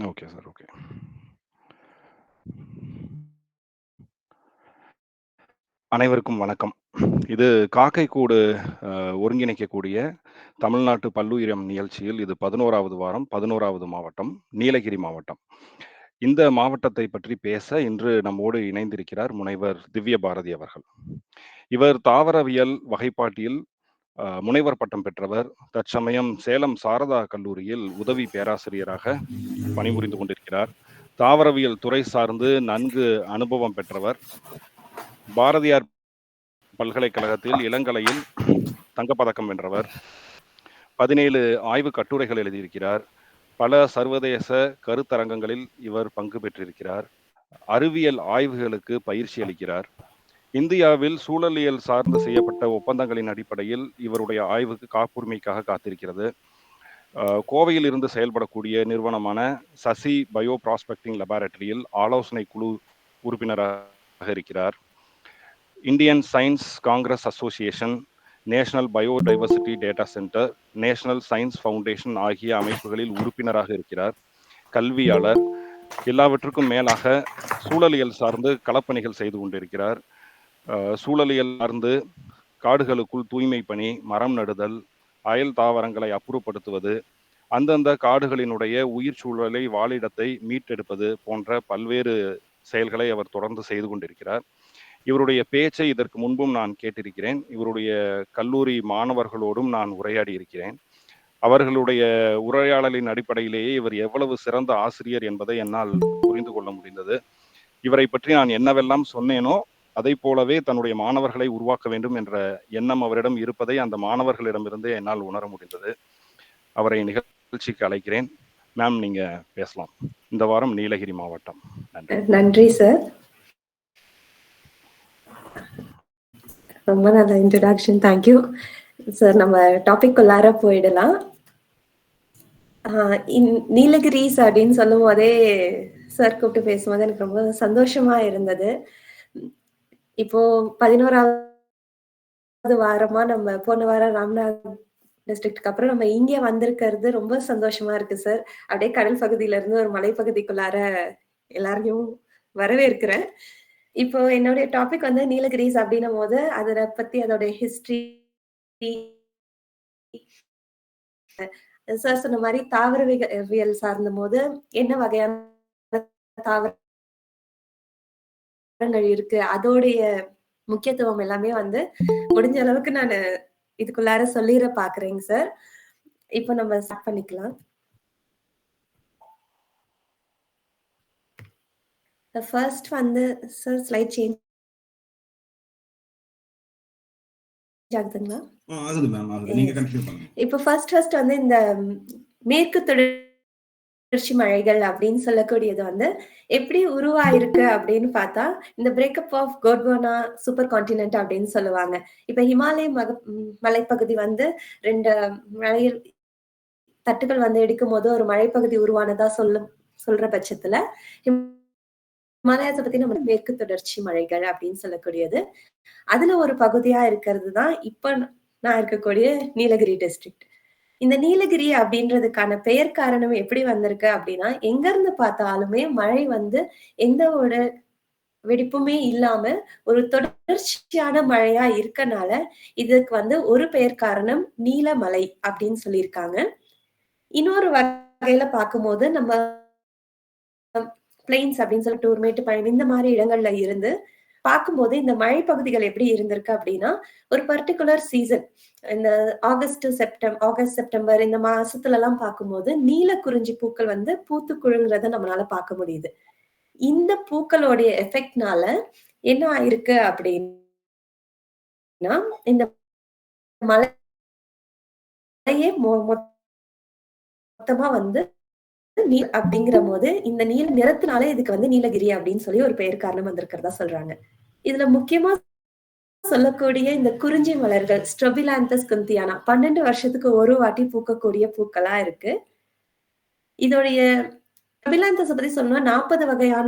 Okay sir. Okay. அனைவருக்கும் வணக்கம். இது காக்கைக்கூடு ஒருங்கிணைக்கக்கூடிய தமிழ்நாட்டு பல்லுயிரம் நிகழ்ச்சியில் இது 11வது வாரம், 11வது மாவட்டம், நீலகிரி மாவட்டம். இந்த மாவட்டத்தை பற்றி பேச இன்று நம்மோடு இணைந்திருக்கிறார் முனைவர் திவ்ய பாரதி அவர்கள். இவர் தாவரவியல் வகைப்பாட்டியில் முனைவர் பட்டம் பெற்றவர். தற்சமயம் சேலம் சாரதா கல்லூரியில் உதவி பேராசிரியராக பணிபுரிந்து கொண்டிருக்கிறார். தாவரவியல் துறை சார்ந்து நன்கு அனுபவம் பெற்றவர். பாரதியார் பல்கலைக்கழகத்தில் இளங்கலையில் தங்கப்பதக்கம் வென்றவர். 17 ஆய்வு கட்டுரைகள் எழுதியிருக்கிறார். பல சர்வதேச கருத்தரங்கங்களில் இவர் பங்கு பெற்றிருக்கிறார். அறிவியல் ஆய்வுகளுக்கு பயிற்சி அளிக்கிறார். இந்தியாவில் சூழலியல் சார்ந்து செய்யப்பட்ட ஒப்பந்தங்களின் அடிப்படையில் இவருடைய ஆய்வுக்கு காப்புரிமைக்காக காத்திருக்கிறது. கோவையில் இருந்து செயல்படக்கூடிய நிறுவனமான சசி பயோ ப்ராஸ்பெக்டிங் லெபார்டரியில் ஆலோசனை குழு உறுப்பினராக இருக்கிறார். Indian science Congress association, national biodiversity data centre, national science foundation ஆகிய அமைப்புகளில் உறுப்பினராக இருக்கிறார். கல்வியாளர். எல்லாவற்றுக்கும் மேலாக சூழலியல் சார்ந்து களப்பணிகள் செய்து கொண்டிருக்கிறார். சூழலியல் சார்ந்து காடுகளுக்குள் தூய்மை பணி, மரம் நடுதல், அயல் தாவரங்களை அப்புறப்படுத்துவது, அந்தந்த காடுகளினுடைய உயிர் சூழலை வாழிடத்தை மீட்டெடுப்பது போன்ற பல்வேறு செயல்களை அவர் தொடர்ந்து செய்து கொண்டிருக்கிறார். இவருடைய பேச்சை இதற்கு முன்பும் நான் கேட்டிருக்கிறேன். இவருடைய கல்லூரி மாணவர்களோடும் நான் உரையாடி இருக்கிறேன். அவர்களுடைய உரையாடலின் அடிப்படையிலேயே இவர் எவ்வளவு சிறந்த ஆசிரியர் என்பதை என்னால் புரிந்து கொள்ள முடிந்தது. இவரை பற்றி நான் என்னவெல்லாம் சொன்னேனோ அதை போலவே தன்னுடைய மாணவர்களை உருவாக்க வேண்டும் என்ற எண்ணம் அவரிடம் இருப்பதை அந்த மாணவர்களிடமிருந்தே என்னால் உணர முடிந்தது. அவரை நிகழ்ச்சிக்கு அழைக்கிறேன். மேம், நீங்க பேசலாம். இந்த வாரம் நீலகிரி மாவட்டம். நன்றி சார். ரொம்ப நல்ல இன்ட்ரோடக்ஷன். Thank you sir. நம்ம டாபிக் உள்ளார போயிடலாம். நீலகிரிஸ் அப்படின்னு சொல்லும் போதே சார் கூப்பிட்டு பேசும்போது எனக்கு ரொம்ப சந்தோஷமா இருந்தது. இப்போ 11வது வாரமா நம்ம போன வாரம் ராம்நாத் டிஸ்ட்ரிக்ட்க்கு அப்புறம் நம்ம இங்க வந்திருக்கிறது ரொம்ப சந்தோஷமா இருக்கு சார். அப்படியே கடல் பகுதியில இருந்து ஒரு மலைப்பகுதிக்குள்ளார எல்லாரையும் வரவேற்கிறேன். இப்போ என்னுடைய டாபிக் வந்து நீலகிரிஸ் அப்படின்னும் போது அதை பத்தி அதோட ஹிஸ்டரி, சார் சொன்ன மாதிரி தாவரவியல் சார்ந்த போது என்ன வகையான தாவரங்கள் இருக்கு, அதோடைய முக்கியத்துவம் எல்லாமே வந்து முடிஞ்ச அளவுக்கு நான் இதுக்குள்ளார சொல்லிட பாக்குறேங்க சார். இப்போ நம்ம ஸ்டார்ட் பண்ணிக்கலாம். ஃபர்ஸ்ட் வந்து சார் ஸ்லைட் சேஞ்ச் ஆகுதுங்களா? ஆகுது மேம், ஆகுது. நீங்க கண்டினியூ பண்ணுங்க. இப்போ ஃபர்ஸ்ட் வந்து இந்த மேற்கு தொடர்ச்சி மழைகள் அப்படின்னு சொல்லக்கூடியது வந்து எப்படி உருவாயிருக்கு அப்படின்னு பார்த்தா, இந்த breakup of Gondwana super continent அப்படின்னு சொல்லுவாங்க. இப்ப ஹிமாலய மலைப்பகுதி வந்து 2 மலை தட்டுகள் வந்து எடுக்கும் போது ஒரு மழைப்பகுதி உருவானதா சொல்ற பட்சத்துல ஹிமாலயத்தை பத்தி நம்ம மேற்கு தொடர்ச்சி மழைகள் அப்படின்னு சொல்லக்கூடியது. அதுல ஒரு பகுதியா இருக்கிறது தான் இப்ப நான் இருக்கக்கூடிய நீலகிரி டிஸ்ட்ரிக்ட். இந்த நீலகிரி அப்படின்றதுக்கான பெயர் காரணம் எப்படி வந்திருக்கு அப்படின்னா, எங்க இருந்து பார்த்தாலுமே மழை வந்து எந்த ஒரு வெடிப்புமே இல்லாம ஒரு தொடர்ச்சியான மழையா இருக்கனால இதுக்கு வந்து ஒரு பெயர் காரணம் நீலமலை அப்படின்னு சொல்லியிருக்காங்க. இன்னொரு வகையில பார்க்கும்போது நம்ம பிளெயின்ஸ் அப்படின்னு சொல்லிட்டு ஒரு மேட்டுப்பாளையம் இந்த மாதிரி இடங்கள்ல இருந்து பார்க்கும்போது இந்த மழை பகுதிகள் எப்படி இருந்திருக்கு அப்படின்னா, ஒரு பர்டிகுலர் சீசன் இந்த ஆகஸ்ட் செப்டம்பர் இந்த மாசத்துல எல்லாம் பார்க்கும்போது நீல குறிஞ்சி பூக்கள் வந்து பூத்து குழுங்குறத நம்மளால பார்க்க முடியுது. இந்த பூக்களுடைய எஃபெக்ட்னால என்ன ஆயிருக்கு அப்படின்னா, இந்த மழையே மொத்தமா வந்து நீல் அப்படிங்கிற போது இந்த நீல நிறத்தினால இதுக்கு வந்து நீலகிரி அப்படின்னு சொல்லி ஒரு பெயர் காரணம் வந்திருக்கிறதா சொல்றாங்க. இதுல முக்கியமா சொல்லக்கூடிய இந்த குறிஞ்சி மலர்கள் ஸ்ட்ரோபிலாந்தஸ் குந்தியானா 12 வருஷத்துக்கு ஒரு வாட்டி பூக்கக்கூடிய பூக்களா இருக்கு. இதோடைய ஸ்ட்ரோபிலாந்தஸ் பத்தி சொன்னா 40 வகையான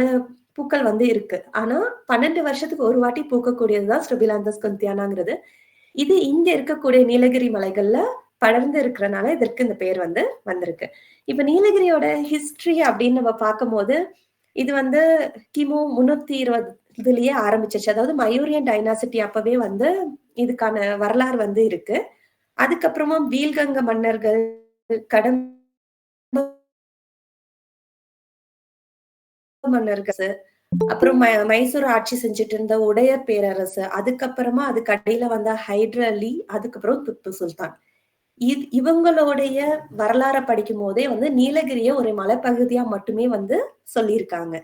பூக்கள் வந்து இருக்கு. ஆனா 12 வருஷத்துக்கு ஒரு வாட்டி பூக்கக்கூடியதுதான் ஸ்ட்ரோபிலாந்தஸ் குந்தியானாங்கிறது. இது இங்க இருக்கக்கூடிய நீலகிரி மலைகள்ல படர்ந்து இருக்கிறனால இதற்கு இந்த பேர் வந்து வந்திருக்கு. இப்ப நீலகிரியோட ஹிஸ்டரி அப்படின்னு நம்ம பார்க்கும்போது, இது வந்து கிமு 320லயே ஆரம்பிச்சிருச்சு. அதாவது மயூரியன் டைனாசிட்டி அப்பவே வந்து இதுக்கான வரலாறு வந்து இருக்கு. அதுக்கப்புறமா பீல்கங்க மன்னர்கள், கடம்ப மன்னர்கள், அப்புறம் மைசூர் ஆட்சி செஞ்சுட்டு இருந்த உடையர் பேரரசு, அதுக்கப்புறமா அதுக்கு அடியில வந்த ஹைதர் அலி, அதுக்கப்புறம் திப்பு சுல்தான். இவங்களுடைய வரலாற படிக்கும் போதே வந்து நீலகிரிய ஒரு மலைப்பகுதியா மட்டுமே வந்து சொல்லியிருக்காங்க.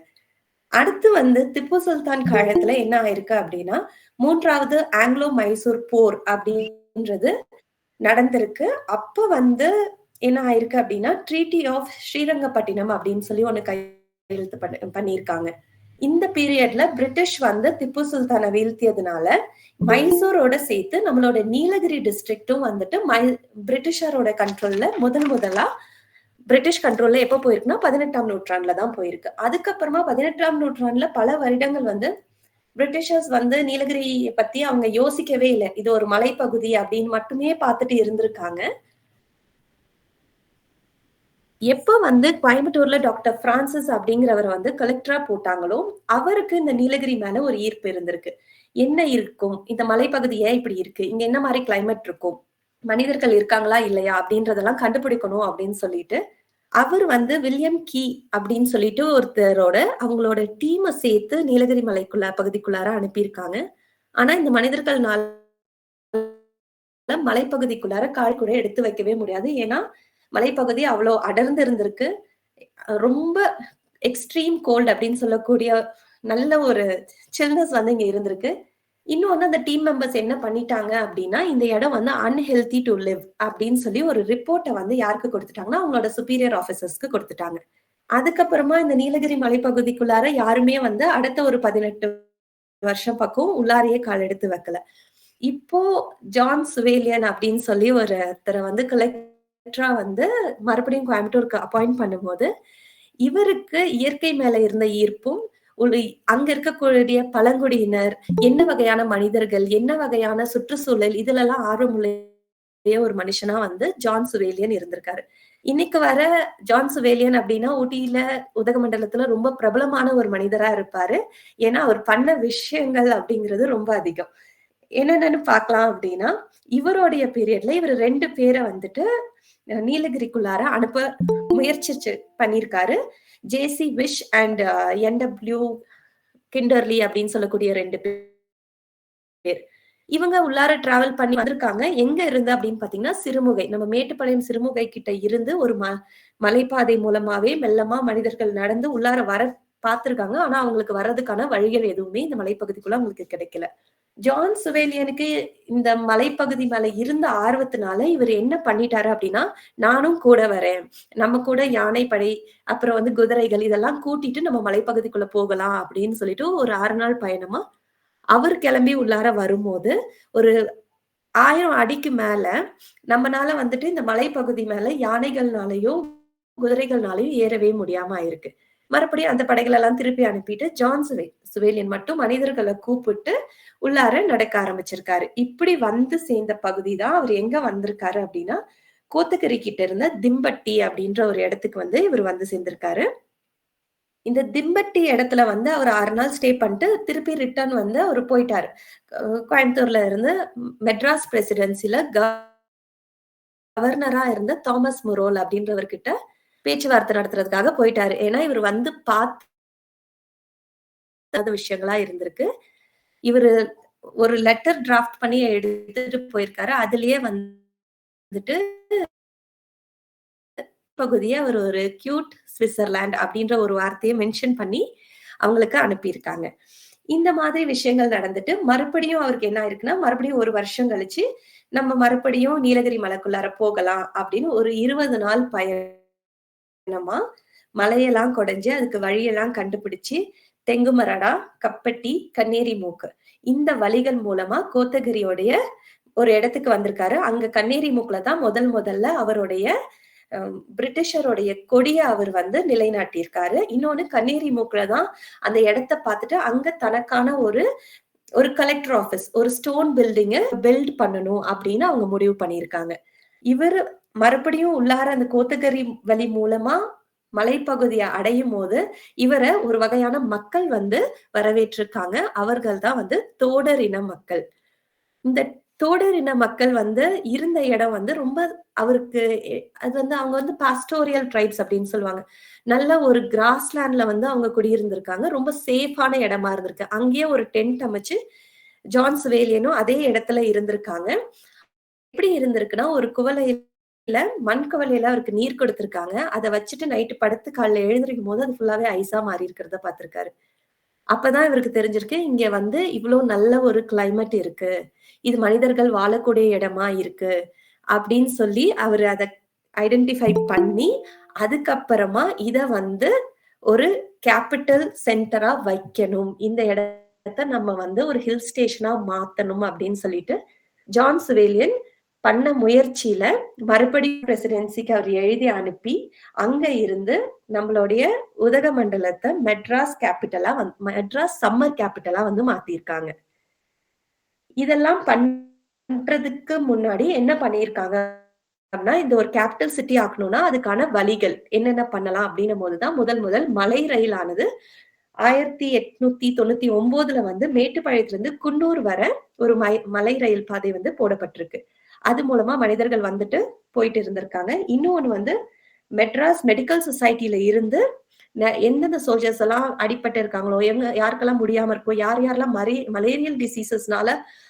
அடுத்து வந்து திப்பு சுல்தான் காலத்துல என்ன ஆயிருக்கு அப்படின்னா, 3வது ஆங்கிலோ மைசூர் போர் அப்படின்றது நடந்திருக்கு. அப்ப வந்து என்ன ஆயிருக்கு அப்படின்னா, ட்ரீட்டி ஆஃப் ஸ்ரீரங்கப்பட்டினம் அப்படின்னு சொல்லி ஒண்ணு கையெழுத்து பண்ணியிருக்காங்க. இந்த பீரியட்ல பிரிட்டிஷ் வந்து திப்பு சுல்தானை வீழ்த்தியதுனால மைசூரோட சேர்த்து நம்மளோட நீலகிரி டிஸ்ட்ரிக்டும் வந்துட்டு பிரிட்டிஷரோட கண்ட்ரோல்ல முதலா பிரிட்டிஷ் கண்ட்ரோல்ல எப்ப போயிருக்குன்னா 18ஆம் நூற்றாண்டுல தான் போயிருக்கு. அதுக்கப்புறமா 18ஆம் நூற்றாண்டுல பல வருடங்கள் வந்து பிரிட்டிஷர்ஸ் வந்து நீலகிரியை பத்தி அவங்க யோசிக்கவே இல்லை. இது ஒரு மலைப்பகுதி அப்படின்னு மட்டுமே பார்த்துட்டு இருந்திருக்காங்க. எப்ப வந்து கோயம்புத்தூர்ல டாக்டர் பிரான்சிஸ் அப்படிங்கிறவர் வந்து கலெக்டரா போட்டாங்களோ, அவருக்கு இந்த நீலகிரி மேல ஒரு ஈர்ப்பு இருந்திருக்கு. என்ன இருக்கும்? இந்த மலைப்பகுதி ஏன் இப்படி இருக்கு? இங்க என்ன மாதிரி கிளைமேட் இருக்கும்? மனிதர்கள் இருக்காங்களா இல்லையா? அப்படின்றதெல்லாம் கண்டுபிடிக்கணும் அப்படின்னு சொல்லிட்டு, அவர் வந்து வில்லியம் கீ அப்படின்னு சொல்லிட்டு ஒருத்தரோட அவங்களோட டீமை சேர்த்து நீலகிரி பகுதிக்குள்ளார அனுப்பியிருக்காங்க. ஆனா இந்த மனிதர்கள்னால மலைப்பகுதிக்குள்ளார கால் கூட எடுத்து வைக்கவே முடியாது. ஏன்னா மலைப்பகுதி அவ்வளோ அடர்ந்து இருந்திருக்கு. ரொம்ப எக்ஸ்ட்ரீம் கோல்ட் அப்படின்னு சொல்லக்கூடிய நல்ல ஒரு சில்னஸ் வந்து இங்க இருந்திருக்கு. இன்னொன்னு அந்த டீம் மெம்பர்ஸ் என்ன பண்ணிட்டாங்க அப்படின்னா, இந்த இடம் வந்து அன்ஹெல்தி டு லிவ் அப்படின்னு சொல்லி ஒரு ரிப்போர்ட்டை வந்து யாருக்கு கொடுத்துட்டாங்கன்னா, அவங்களோட சுப்பீரியர் ஆஃபீசர்ஸ்க்கு கொடுத்துட்டாங்க. அதுக்கப்புறமா இந்த நீலகிரி மலைப்பகுதிக்குள்ளார யாருமே வந்து அடுத்த ஒரு 18 வருஷம் பக்கம் உள்ளாரையே கால் எடுத்து வைக்கல. இப்போ ஜான் சுவேலியன் அப்படின்னு சொல்லி ஒருத்தரை வந்து கலெக்டரா வந்து மறுபடியும் கோயம்புத்தூருக்கு அப்பாயிண்ட் பண்ணும்போது, இவருக்கு இயற்கை மேல இருந்த ஈர்ப்பும், அங்க இருக்கக்கூடிய பழங்குடியினர், என்ன வகையான மனிதர்கள், என்ன வகையான சுற்றுச்சூழல், இதுலலாம் ஆர்வமுள்ள ஒரு மனுஷனா வந்து ஜான் சுவேலியன் இருந்திருக்காரு. இன்னைக்கு வர ஜான் சுவேலியன் அப்படின்னா ஊட்டியில உதகமண்டலத்துல ரொம்ப பிரபலமான ஒரு மனிதரா இருப்பாரு. ஏன்னா அவர் பண்ண விஷயங்கள் அப்படிங்கிறது ரொம்ப அதிகம். என்னென்னு பார்க்கலாம் அப்படின்னா, இவருடைய பீரியட்ல இவர் 2 பேரை வந்துட்டு நீலகிரிக்குள்ளார அனுப்ப முயற்சி பண்ணியிருக்காரு. ஜேசி விஷ் அண்ட் NW கிண்டர்லி அப்படின்னு சொல்லக்கூடிய 2 பேர். இவங்க உள்ளார டிராவல் பண்ணி வந்திருக்காங்க. எங்க இருந்து அப்படின்னு பாத்தீங்கன்னா, சிறுமுகை. நம்ம மேட்டுப்பாளையம் சிறுமுகை கிட்ட இருந்து ஒரு மலைப்பாதை மூலமாவே மெல்லமா மனிதர்கள் நடந்து உள்ளார வர பார்த்திருக்காங்க. ஆனா அவங்களுக்கு வர்றதுக்கான வழிகள் எதுவுமே இந்த மலைப்பகுதிக்குள்ள அவங்களுக்கு கிடைக்கல. ஜான் சுவேலியனுக்கு இந்த மலைப்பகுதி மேல இருந்த ஆர்வத்தினால இவர் என்ன பண்ணிட்டாரு அப்படின்னா, நானும் கூட வரேன். நம்ம கூட யானைப்படை, அப்புறம் வந்து குதிரைகள் இதெல்லாம் கூட்டிட்டு நம்ம மலைப்பகுதிக்குள்ள போகலாம் அப்படின்னு சொல்லிட்டு ஒரு 6 நாள் பயணமா அவர் கிளம்பி உள்ளார வரும்போது, ஒரு 1000 அடிக்கு மேல நம்மனால வந்துட்டு இந்த மலைப்பகுதி மேல யானைகள்னாலயும், குதிரைகள்னாலயும் ஏறவே முடியாம ஆயிருக்கு. மறுபடியும் அந்த படைகள் எல்லாம் திருப்பி அனுப்பிட்டு ஜான் சுவேலியன் மட்டும் மனிதர்களை கூப்பிட்டு உள்ளார நடக்க ஆரம்பிச்சிருக்காரு. இப்படி வந்து சேர்ந்த பகுதி தான் அவர் எங்க வந்திருக்காரு அப்படின்னா, கோத்தகிரி கிட்ட இருந்த திம்பட்டி அப்படின்ற ஒரு இடத்துக்கு வந்து இவர் வந்து சேர்ந்திருக்காரு. இந்த திம்பட்டி இடத்துல வந்து அவர் 6 நாள் ஸ்டே பண்ணிட்டு திருப்பி ரிட்டர்ன் வந்து அவர் போயிட்டாரு. கோயம்புத்தூர்ல இருந்து மெட்ராஸ் பிரசிடென்சில கவர்னரா இருந்த தாமஸ் முரோல் அப்படின்றவர்கிட்ட பேச்சுவார்த்தை நடத்துறதுக்காக போயிட்டாரு. ஏன்னா இவர் வந்து பார்த்த விஷயங்களா இருந்திருக்கு. இவரு ஒரு லெட்டர் டிராஃப்ட் பண்ணி எடுத்துட்டு போயிருக்காரு. அதுலயே வந்துட்டு பகுதியை அவர் ஒரு கியூட் சுவிட்சர்லாந்து அப்படின்ற ஒரு வார்த்தையை மென்ஷன் பண்ணி அவங்களுக்கு அனுப்பியிருக்காங்க. இந்த மாதிரி விஷயங்கள் நடந்துட்டு மறுபடியும் அவருக்கு என்ன ஆயிருக்குன்னா, மறுபடியும் 1 வருஷம் கழிச்சு நம்ம மறுபடியும் நீலகிரி மலைக்குள்ளார போகலாம் அப்படின்னு ஒரு 20 நாள் பயணமா மலையெல்லாம் கொடைஞ்சு அதுக்கு வழியெல்லாம் கண்டுபிடிச்சு தெங்குமரடா, கப்பட்டி, கண்ணேரி மூக்கு இந்த வழிகள் மூலமா கோத்தகிரியோடைய ஒரு இடத்துக்கு வந்திருக்காரு. அங்க கண்ணேரி மூக்குல தான் முதல்ல அவருடைய பிரிட்டிஷருடைய கொடிய அவர் வந்து நிலைநாட்டியிருக்காரு. இன்னொன்னு கண்ணேரி மூக்குல தான் அந்த இடத்த பார்த்துட்டு அங்க தனக்கான ஒரு கலெக்டர் ஆபீஸ், ஒரு ஸ்டோன் பில்டிங்க பில்ட் பண்ணணும் அப்படின்னு அவங்க முடிவு பண்ணியிருக்காங்க. இவரு மறுபடியும் உள்ளார அந்த கோத்தகிரி வழி மூலமா மலைப்பகுதியை அடையும் போது இவரை ஒரு வகையான மக்கள் வந்து வரவேற்றிருக்காங்க. அவர்கள் தான் வந்து தோடர் இன மக்கள். இந்த தோடர் இன மக்கள் வந்து இருந்த இடம் வந்து ரொம்ப அவருக்கு அது வந்து அவங்க வந்து பாஸ்டோரியல் ட்ரைப்ஸ் அப்படின்னு சொல்லுவாங்க. நல்ல ஒரு கிராஸ்லேண்ட்ல வந்து அவங்க குடியிருந்திருக்காங்க. ரொம்ப சேஃபான இடமா இருந்திருக்கு. அங்கேயே ஒரு டென்ட் அமைச்சு ஜான் சுவேலியனும் அதே இடத்துல இருந்திருக்காங்க. எப்படி இருந்திருக்குன்னா, ஒரு குவளையில மண் குவளையில அவருக்கு நீர் கொடுத்திருக்காங்க. அத வச்சுட்டு நைட்டு படுத்து காலைல எழுந்திரிக்கும்போது அது ஃபுல்லாவே ஐஸா மாறி இருக்கிறத பார்த்திருக்காரு. அப்பதான் இவருக்கு தெரிஞ்சிருக்கு, இங்க வந்து இவ்ளோ நல்ல ஒரு கிளைமேட் இருக்கு. இது மனிதர்கள் வாழக்கூடிய இடமா இருக்கு. அப்படின்னு சொல்லி அவரு அத ஐடென்டிஃபை பண்ணி, அதுக்கப்புறமா இத வந்து ஒரு கேப்பிட்டல் சென்டரா வைக்கணும். இந்த இடத்த நம்ம வந்து ஒரு ஹில் ஸ்டேஷனா மாத்தணும் அப்படின்னு சொல்லிட்டு, ஜான் சுவேலியன் பண்ண முயற்சியில மறுபடியும் பிரசிடென்சிக்கு அவர் எழுதி அனுப்பி, அங்க இருந்து நம்மளுடைய உதகமண்டலத்த மெட்ராஸ் சம்மர் கேபிட்டலா வந்து மாத்தியிருக்காங்க. இதெல்லாம் பண்றதுக்கு முன்னாடி என்ன பண்ணியிருக்காங்க அப்படின்னா, இந்த ஒரு கேபிட்டல் சிட்டி ஆக்கணும்னா, அதுக்கான வழிகள் என்னென்ன பண்ணலாம் அப்படின்னும் போதுதான் முதல் மலை ரயில் ஆனது 1899ல வந்து மேட்டுப்பாளையத்திலிருந்து குன்னூர் வர ஒரு மலை ரயில் பாதை வந்து போடப்பட்டிருக்கு. அது மூலமா மனிதர்கள் வந்துட்டு போயிட்டு இருந்திருக்காங்க. இன்னொன்னு வந்து மெட்ராஸ் மெடிக்கல் சொசைட்டில இருந்து எந்தெந்த சோல்ஜர்ஸ் எல்லாம் அடிபட்டு இருக்காங்களோ, யாருக்கெல்லாம் முடியாம இருக்கோ, யாரெல்லாம் மலேரியல் டிசீசஸ்னால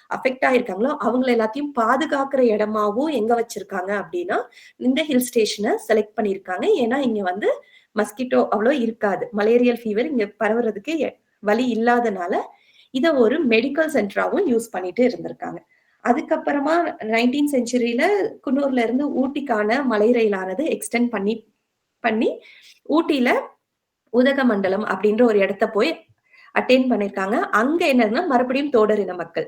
அஃபெக்ட் ஆயிருக்காங்களோ, அவங்கள எல்லாத்தையும் பாதுகாக்கிற இடமாவும் எங்க வச்சிருக்காங்க அப்படின்னா, இந்த ஹில் ஸ்டேஷன செலக்ட் பண்ணியிருக்காங்க. ஏன்னா, இங்க வந்து மஸ்கிட்டோ அவ்ளோ இருக்காது. மலேரியல் ஃபீவர் இங்க பரவுறதுக்கு வழி இல்லாதனால, இத ஒரு மெடிக்கல் சென்டராவும் யூஸ் பண்ணிட்டு இருந்திருக்காங்க. அதுக்கப்புறமா 19th செஞ்சுரியில குன்னூர்ல இருந்து ஊட்டிக்கான மலை ரயிலானது எக்ஸ்டெண்ட் பண்ணி ஊட்டியில உதகமண்டலம் அப்படின்ற ஒரு இடத்த போய் அட்டெயின் பண்ணிருக்காங்க. அங்க என்னன்னா மறுபடியும் தோடர் இன மக்கள்.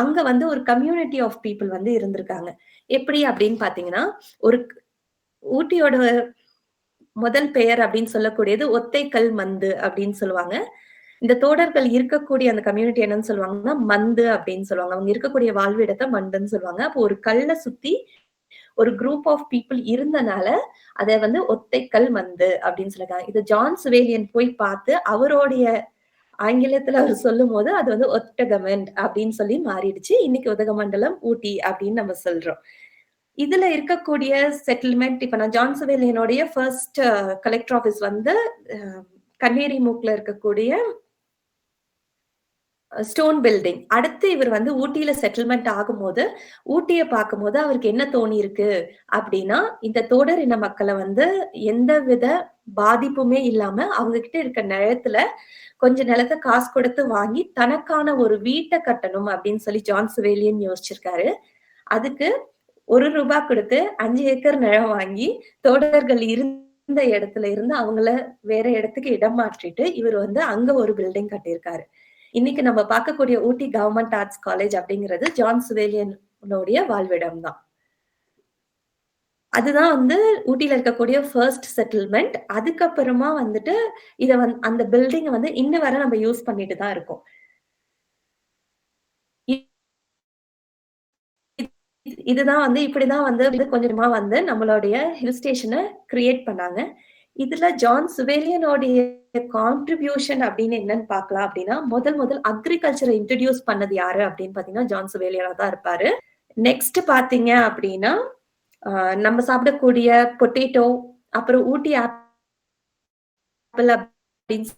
அங்க வந்து ஒரு கம்யூனிட்டி ஆஃப் பீப்புள் வந்து இருந்திருக்காங்க. எப்படி அப்படின்னு பாத்தீங்கன்னா, ஒரு ஊட்டியோட முதல் பெயர் அப்படின்னு சொல்லக்கூடியது ஒத்தைக்கல் மந்து அப்படின்னு சொல்லுவாங்க. இந்த தோடர்கள் இருக்கக்கூடிய அந்த கம்யூனிட்டி என்னன்னு சொல்லுவாங்கன்னா, மந்து அப்படின்னு சொல்லுவாங்க. அவங்க இருக்கக்கூடிய வாழ்விடத்த மந்துன்னு சொல்லுவாங்க. அப்போ ஒரு கல்ல சுத்தி ஒரு குரூப் ஆஃப் பீப்புள் இருந்தனால, அத வந்து ஒத்தைக்கல் மந்து அப்படின்னு சொல்லிருக்காங்க. இது ஜான் சுவேலியன் போய் பார்த்து அவருடைய ஆங்கிலத்துல அவர் சொல்லும்போது, அது வந்து ஒட்டகமெண்ட் அப்படின்னு சொல்லி மாறிடுச்சு. இன்னைக்கு உதகமண்டலம், ஊட்டி அப்படின்னு நம்ம சொல்றோம். இதுல இருக்கக்கூடிய செட்டில்மெண்ட் இப்ப நான் ஜான் சுவேலியனுடைய ஃபர்ஸ்ட் கலெக்டர் ஆஃபீஸ் வந்து கன்னேரிமுக்ல இருக்கக்கூடிய ஸ்டோன் பில்டிங். அடுத்து இவர் வந்து ஊட்டியில செட்டில்மெண்ட் ஆகும்போது, ஊட்டிய பார்க்கும்போது அவருக்கு என்ன தோணியிருக்கு அப்படின்னா, இந்த தோடர் இன மக்கள வந்து எந்தவித பாதிப்புமே இல்லாம அவங்க கிட்ட இருக்க நிலத்துல கொஞ்சம் நிலத்த காசு கொடுத்து வாங்கி தனக்கான ஒரு வீட்ட கட்டணும் அப்படின்னு சொல்லி ஜான் சுவேலியன் யோசிச்சிருக்காரு. அதுக்கு ₹1 கொடுத்து 5 ஏக்கர் நிலம் வாங்கி தோடர்கள் இருந்த இடத்துல இருந்து அவங்கள வேற இடத்துக்கு இடம் மாற்றிட்டு இவர் வந்து அங்க ஒரு பில்டிங் கட்டியிருக்காரு. இன்னைக்கு நம்ம பார்க்கக்கூடிய ஊட்டி கவர்மெண்ட் ஆர்ட்ஸ் காலேஜ் அப்படிங்கிறது ஜான் சுவேலியனுடைய வாழ்விடம் தான். அதுதான் வந்து ஊட்டியில இருக்கக்கூடிய ஃபர்ஸ்ட் செட்டில்மெண்ட். அதுக்கப்புறமா வந்துட்டு அந்த பில்டிங்க வந்து இன்ன வரை நம்ம யூஸ் பண்ணிட்டு தான் இருக்கோம். இதுதான் வந்து இப்படிதான் வந்து கொஞ்சம் கொஞ்சமா வந்து நம்மளுடைய ஹில் ஸ்டேஷன கிரியேட் பண்ணாங்க. இதுல ஜான் சுவேலியனுடைய கான்ட்ரிபியூஷன் அப்படின்னு என்னன்னு பார்க்கலாம் அப்படின்னா, முதல் அக்ரிகல்ச்சரை இன்ட்ரோடியூஸ் பண்ணது யாரு அப்படின்னு பார்த்தீங்கன்னா, ஜான் சுவேலியனா தான் இருப்பாரு. நெக்ஸ்ட் பார்த்தீங்க அப்படின்னா, நம்ம சாப்பிடக்கூடிய பொட்டேட்டோ, அப்புறம் ஊட்டி ஆப்பிள் அப்படின்னு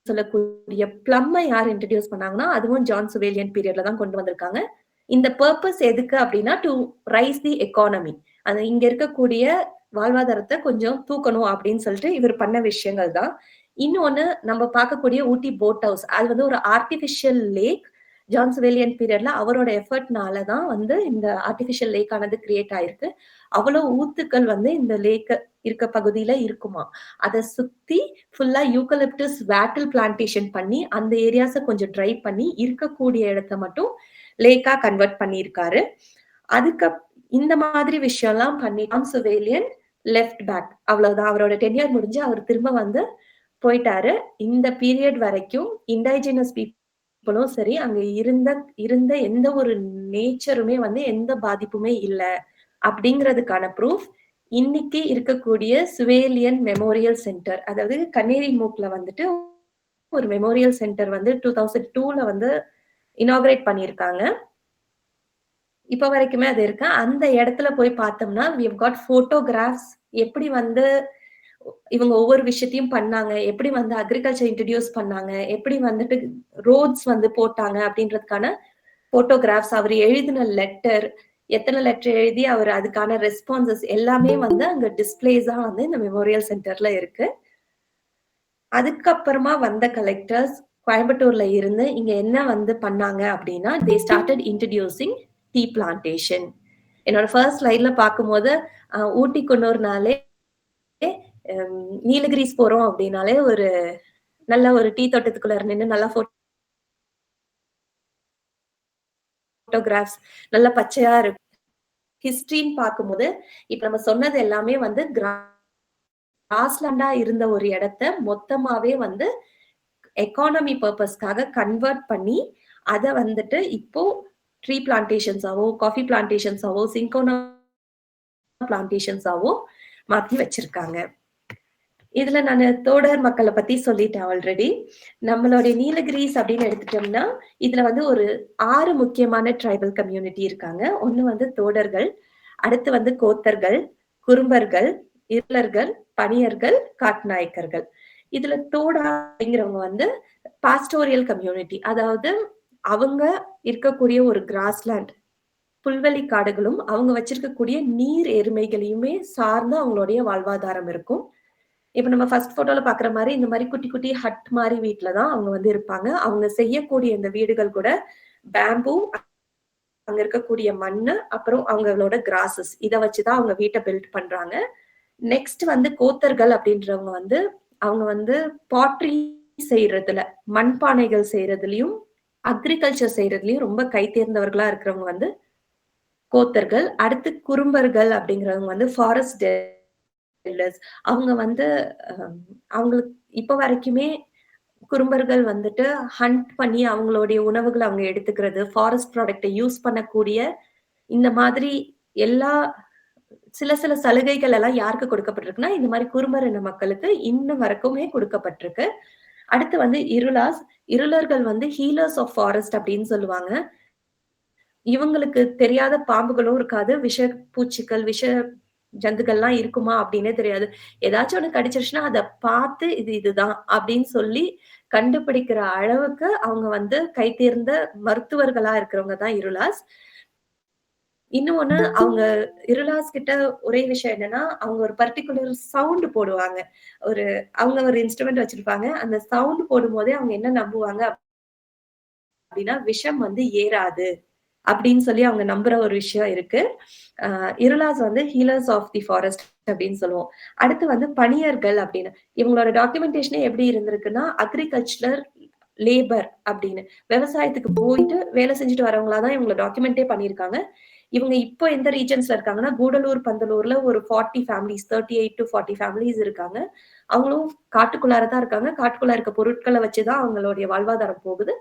சொல்லக்கூடிய பிளம்ம யார் இன்ட்ரோடியூஸ் பண்ணாங்கன்னா, அதுவும் ஜான் சுவேலியன் பீரியட்ல தான் கொண்டு வந்திருக்காங்க. இந்த பர்ப்பஸ் எதுக்கு அப்படின்னா, டு ரைஸ் தி எக்கானமி. அது இங்க இருக்கக்கூடிய வாழ்வாதாரத்த கொஞ்சம் தூக்கணும் அப்படின்னு சொல்லிட்டு இவர் பண்ண விஷயங்கள் தான். இன்னொன்னு நம்ம பார்க்கக்கூடிய ஊட்டி போட் ஹவுஸ். அது வந்து ஒரு ஆர்டிபிஷியல் லேக். ஜான் சுவேலியன் பீரியட்ல அவரோட எஃபர்ட்னால தான் வந்து இந்த ஆர்டிபிஷியல் லேக் ஆனது கிரியேட் ஆயிருக்கு. அவ்வளவு ஊத்துக்கள் வந்து இந்த லேக் இருக்க பகுதியில இருக்குமா. அத சுத்தி ஃபுல்லா யூக்கலிப்டஸ் வேட்டில் பிளான்டேஷன் பண்ணி அந்த ஏரியாஸ கொஞ்சம் ட்ரை பண்ணி இருக்கக்கூடிய இடத்த மட்டும் லேக்கா கன்வெர்ட் பண்ணியிருக்காரு. இந்த மாதிரி விஷயம்லாம் பண்ணி ஜான் சுவேலியன் லெஃப்ட் பேக். அவ்வளவுதான். அவரோட டென்யூர் முடிஞ்சு அவர் திரும்ப வந்து போயிட்டாரு. இந்த பீரியட் வரைக்கும் இண்டைஜினஸ் பீப்புளும் சரி, அங்க இருந்த எந்த ஒரு நேச்சருமே வந்து எந்த பாதிப்புமே இல்ல அப்படிங்கிறதுக்கான ப்ரூஃப் இன்னைக்கு இருக்கக்கூடிய சுவேலியன் மெமோரியல் சென்டர், அதாவது கண்ணேரிமூக்ல வந்துட்டு ஒரு மெமோரியல் சென்டர் வந்து 2002ல வந்து இனாகரேட் பண்ணியிருக்காங்க. இப்ப வரைக்குமே அது இருக்கு. அந்த இடத்துல போய் பார்த்தோம்னா, வி ஹவ் காட் ஃபோட்டோகிராஃப்ஸ் எப்படி வந்து இவங்க ஒவ்வொரு விஷயத்தையும் பண்ணாங்க, எப்படி வந்து அக்ரிகல்ச்சர் இன்ட்ரோடியூஸ் பண்ணாங்க, எப்படி வந்துட்டு ரோட்ஸ் வந்து போட்டாங்க அப்படின்றதுக்கான ஃபோட்டோகிராஃப்ஸ், அவர் எழுதின லெட்டர், எத்தன லெட்டர் எழுதி அவர் அதுக்கான ரெஸ்பான்சஸ் எல்லாமே வந்து அங்க டிஸ்ப்ளேஸா வந்து இந்த மெமோரியல் சென்டர்ல இருக்கு. அதுக்கப்புறமா வந்த கலெக்டர்ஸ் கோயம்புத்தூர்ல இருந்து இங்க என்ன வந்து பண்ணாங்க அப்படின்னா, they started introducing tea plantation. என்னோட ஃபர்ஸ்ட் ஸ்லைட்ல பார்க்கும்போது ஊட்டி குன்னூர்னாலே நீலகிரிஸ் போறோம் அப்படின்னாலே ஒரு நல்ல ஒரு டீ தோட்டத்துக்குள்ள நின்னு நல்லா போட்டோகிராஃப்ஸ் நல்ல பச்சையா இருக்கும். ஹிஸ்டரின்னு பார்க்கும்போது, இப்ப நம்ம சொன்னது எல்லாமே வந்து கிராஸ்லேண்டா இருந்த ஒரு இடத்த மொத்தமாவே வந்து எக்கானமி பர்பஸ்க்காக கன்வெர்ட் பண்ணி, அத வந்துட்டு இப்போ ட்ரீ பிளான்டேஷன்ஸாவோ, காஃபி பிளான்டேஷன்ஸாவோ, சின்கோனா பிளான்டேஷன்ஸாவோ மாத்தி வச்சிருக்காங்க. இதுல நானு தோடர் மக்கள பத்தி சொல்லிட்டேன் ஆல்ரெடி. நம்மளுடைய நீலகிரிஸ் அப்படின்னு எடுத்துட்டோம்னா, இதுல வந்து ஒரு 6 முக்கியமான ட்ரைபல் கம்யூனிட்டி இருக்காங்க. ஒண்ணு வந்து தோடர்கள், அடுத்து வந்து கோத்தர்கள், குறும்பர்கள், இருளர்கள், பணியர்கள், காட்நாயக்கர்கள். இதுல தோடா அப்படிங்கிறவங்க வந்து பாஸ்டோரியல் கம்யூனிட்டி. அதாவது அவங்க இருக்கக்கூடிய ஒரு கிராஸ்லேண்ட், புல்வெளி காடுகளும், அவங்க வச்சிருக்கக்கூடிய நீர் எருமைகளையுமே சார்ந்து அவங்களுடைய வாழ்வாதாரம் இருக்கும். இப்ப நம்ம ஃபர்ஸ்ட் போட்டோல பாக்குற மாரி, இந்த மாரி குட்டி, குட்டி ஹட் மாரி வீட்ல தான் அவங்க வந்து இருப்பாங்க. அவங்க செய்யக்கூடிய இந்த வீடுகள் கூட பேம்பூ, அங்க இருக்கக்கூடிய மண்ணு, அப்புறம் அவங்களோட கிராஸஸ் இத வச்சு தான் அவங்க வீட்ட பில்ட் பண்றாங்க. நெக்ஸ்ட் வந்து கோத்தர்கள் அப்படின்றவங்க வந்து, அவங்க வந்து பாட்ரி செய்றதுல, மண்பானைகள் செய்றதுலயும், அக்ரிகல்ச்சர் செய்றதுலயும் ரொம்ப கை தேர்ந்தவர்களா இருக்கிறவங்க வந்து கோத்தர்கள். அடுத்து குறும்பர்கள் அப்படிங்கிறவங்க வந்து ஃபாரஸ்ட் டெல்லர்ஸ். அவங்க வந்து அவங்களுக்கு இப்ப வரைக்குமே குறும்பர்கள் வந்துட்டு ஹண்ட் பண்ணி அவங்களுடைய உணவுகள அவங்க எடுத்துக்கிறது, ஃபாரஸ்ட் ப்ராடக்ட்ட யூஸ் பண்ணக்கூடிய இந்த மாதிரி எல்லா சில சில சலுகைகள் எல்லாம் யாருக்கு கொடுக்கப்பட்டிருக்குன்னா, இந்த மாரி குறும்பர் இன மக்களுக்கு இன்னும் வரைக்குமே கொடுக்கப்பட்டிருக்கு. அடுத்து வந்து இருளாஸ். இருளர்கள் வந்து ஹீலர்ஸ் ஆஃப் ஃபாரஸ்ட் அப்படின்னு சொல்லுவாங்க. இவங்களுக்கு தெரியாத பாம்புகளும் இருக்காது. விஷ பூச்சிகள், விஷ ஜந்துக்கள்லாம் இருக்குமா அப்டின்னே தெரியாது. ஏதாச்சும் ஒண்ணு கடிச்சிருச்சுன்னா, அத பார்த்து இது இதுதான் அப்டின்னு சொல்லி கண்டுபிடிக்கிற அளவுக்கு அவங்க வந்து கை தேர்ந்த மருத்துவர்களா இருக்கிறவங்க தான் இருளாஸ். இன்னொன்னு அவங்க இருளாஸ் கிட்ட ஒரே விஷயம் என்னன்னா, அவங்க ஒரு பர்ட்டிகுலர் சவுண்ட் போடுவாங்க. ஒரு அவங்க ஒரு இன்ஸ்ட்ருமெண்ட் வச்சிருப்பாங்க. அந்த சவுண்ட் போடும்போதே அவங்க என்ன நம்புவாங்க அப்டின்னா, விஷம் வந்து ஏறாது. அப்படின்னு சொல்லி அவங்க நம்புற ஒரு விஷயம் இருக்கு. இருளாஸ் வந்து ஹீலர்ஸ் ஆஃப் தி ஃபாரஸ்ட் அப்படின்னு சொல்லுவோம். அடுத்து வந்து பணியர்கள் அப்படின்னு. இவங்களோட டாக்குமெண்டேஷனே எப்படி இருந்திருக்குன்னா, அக்ரிகல்ச்சரல் லேபர் அப்படின்னு. விவசாயத்துக்கு போயிட்டு வேலை செஞ்சுட்டு வரவங்களா தான் இவங்கள டாக்குமெண்டே பண்ணியிருக்காங்க. இவங்க இப்போ எந்த ரீஜன்ஸ்ல இருக்காங்கன்னா, கூடலூர், பந்தலூர்ல ஒரு 40 ஃபேமிலீஸ் 38-40 ஃபேமிலீஸ் இருக்காங்க. அவங்களும் காட்டுக்குள்ளார தான் இருக்காங்க. காட்டுக்குள்ள இருக்க பொருட்கள வச்சு தான் அவங்களுடைய வாழ்வாதாரம் போகுது.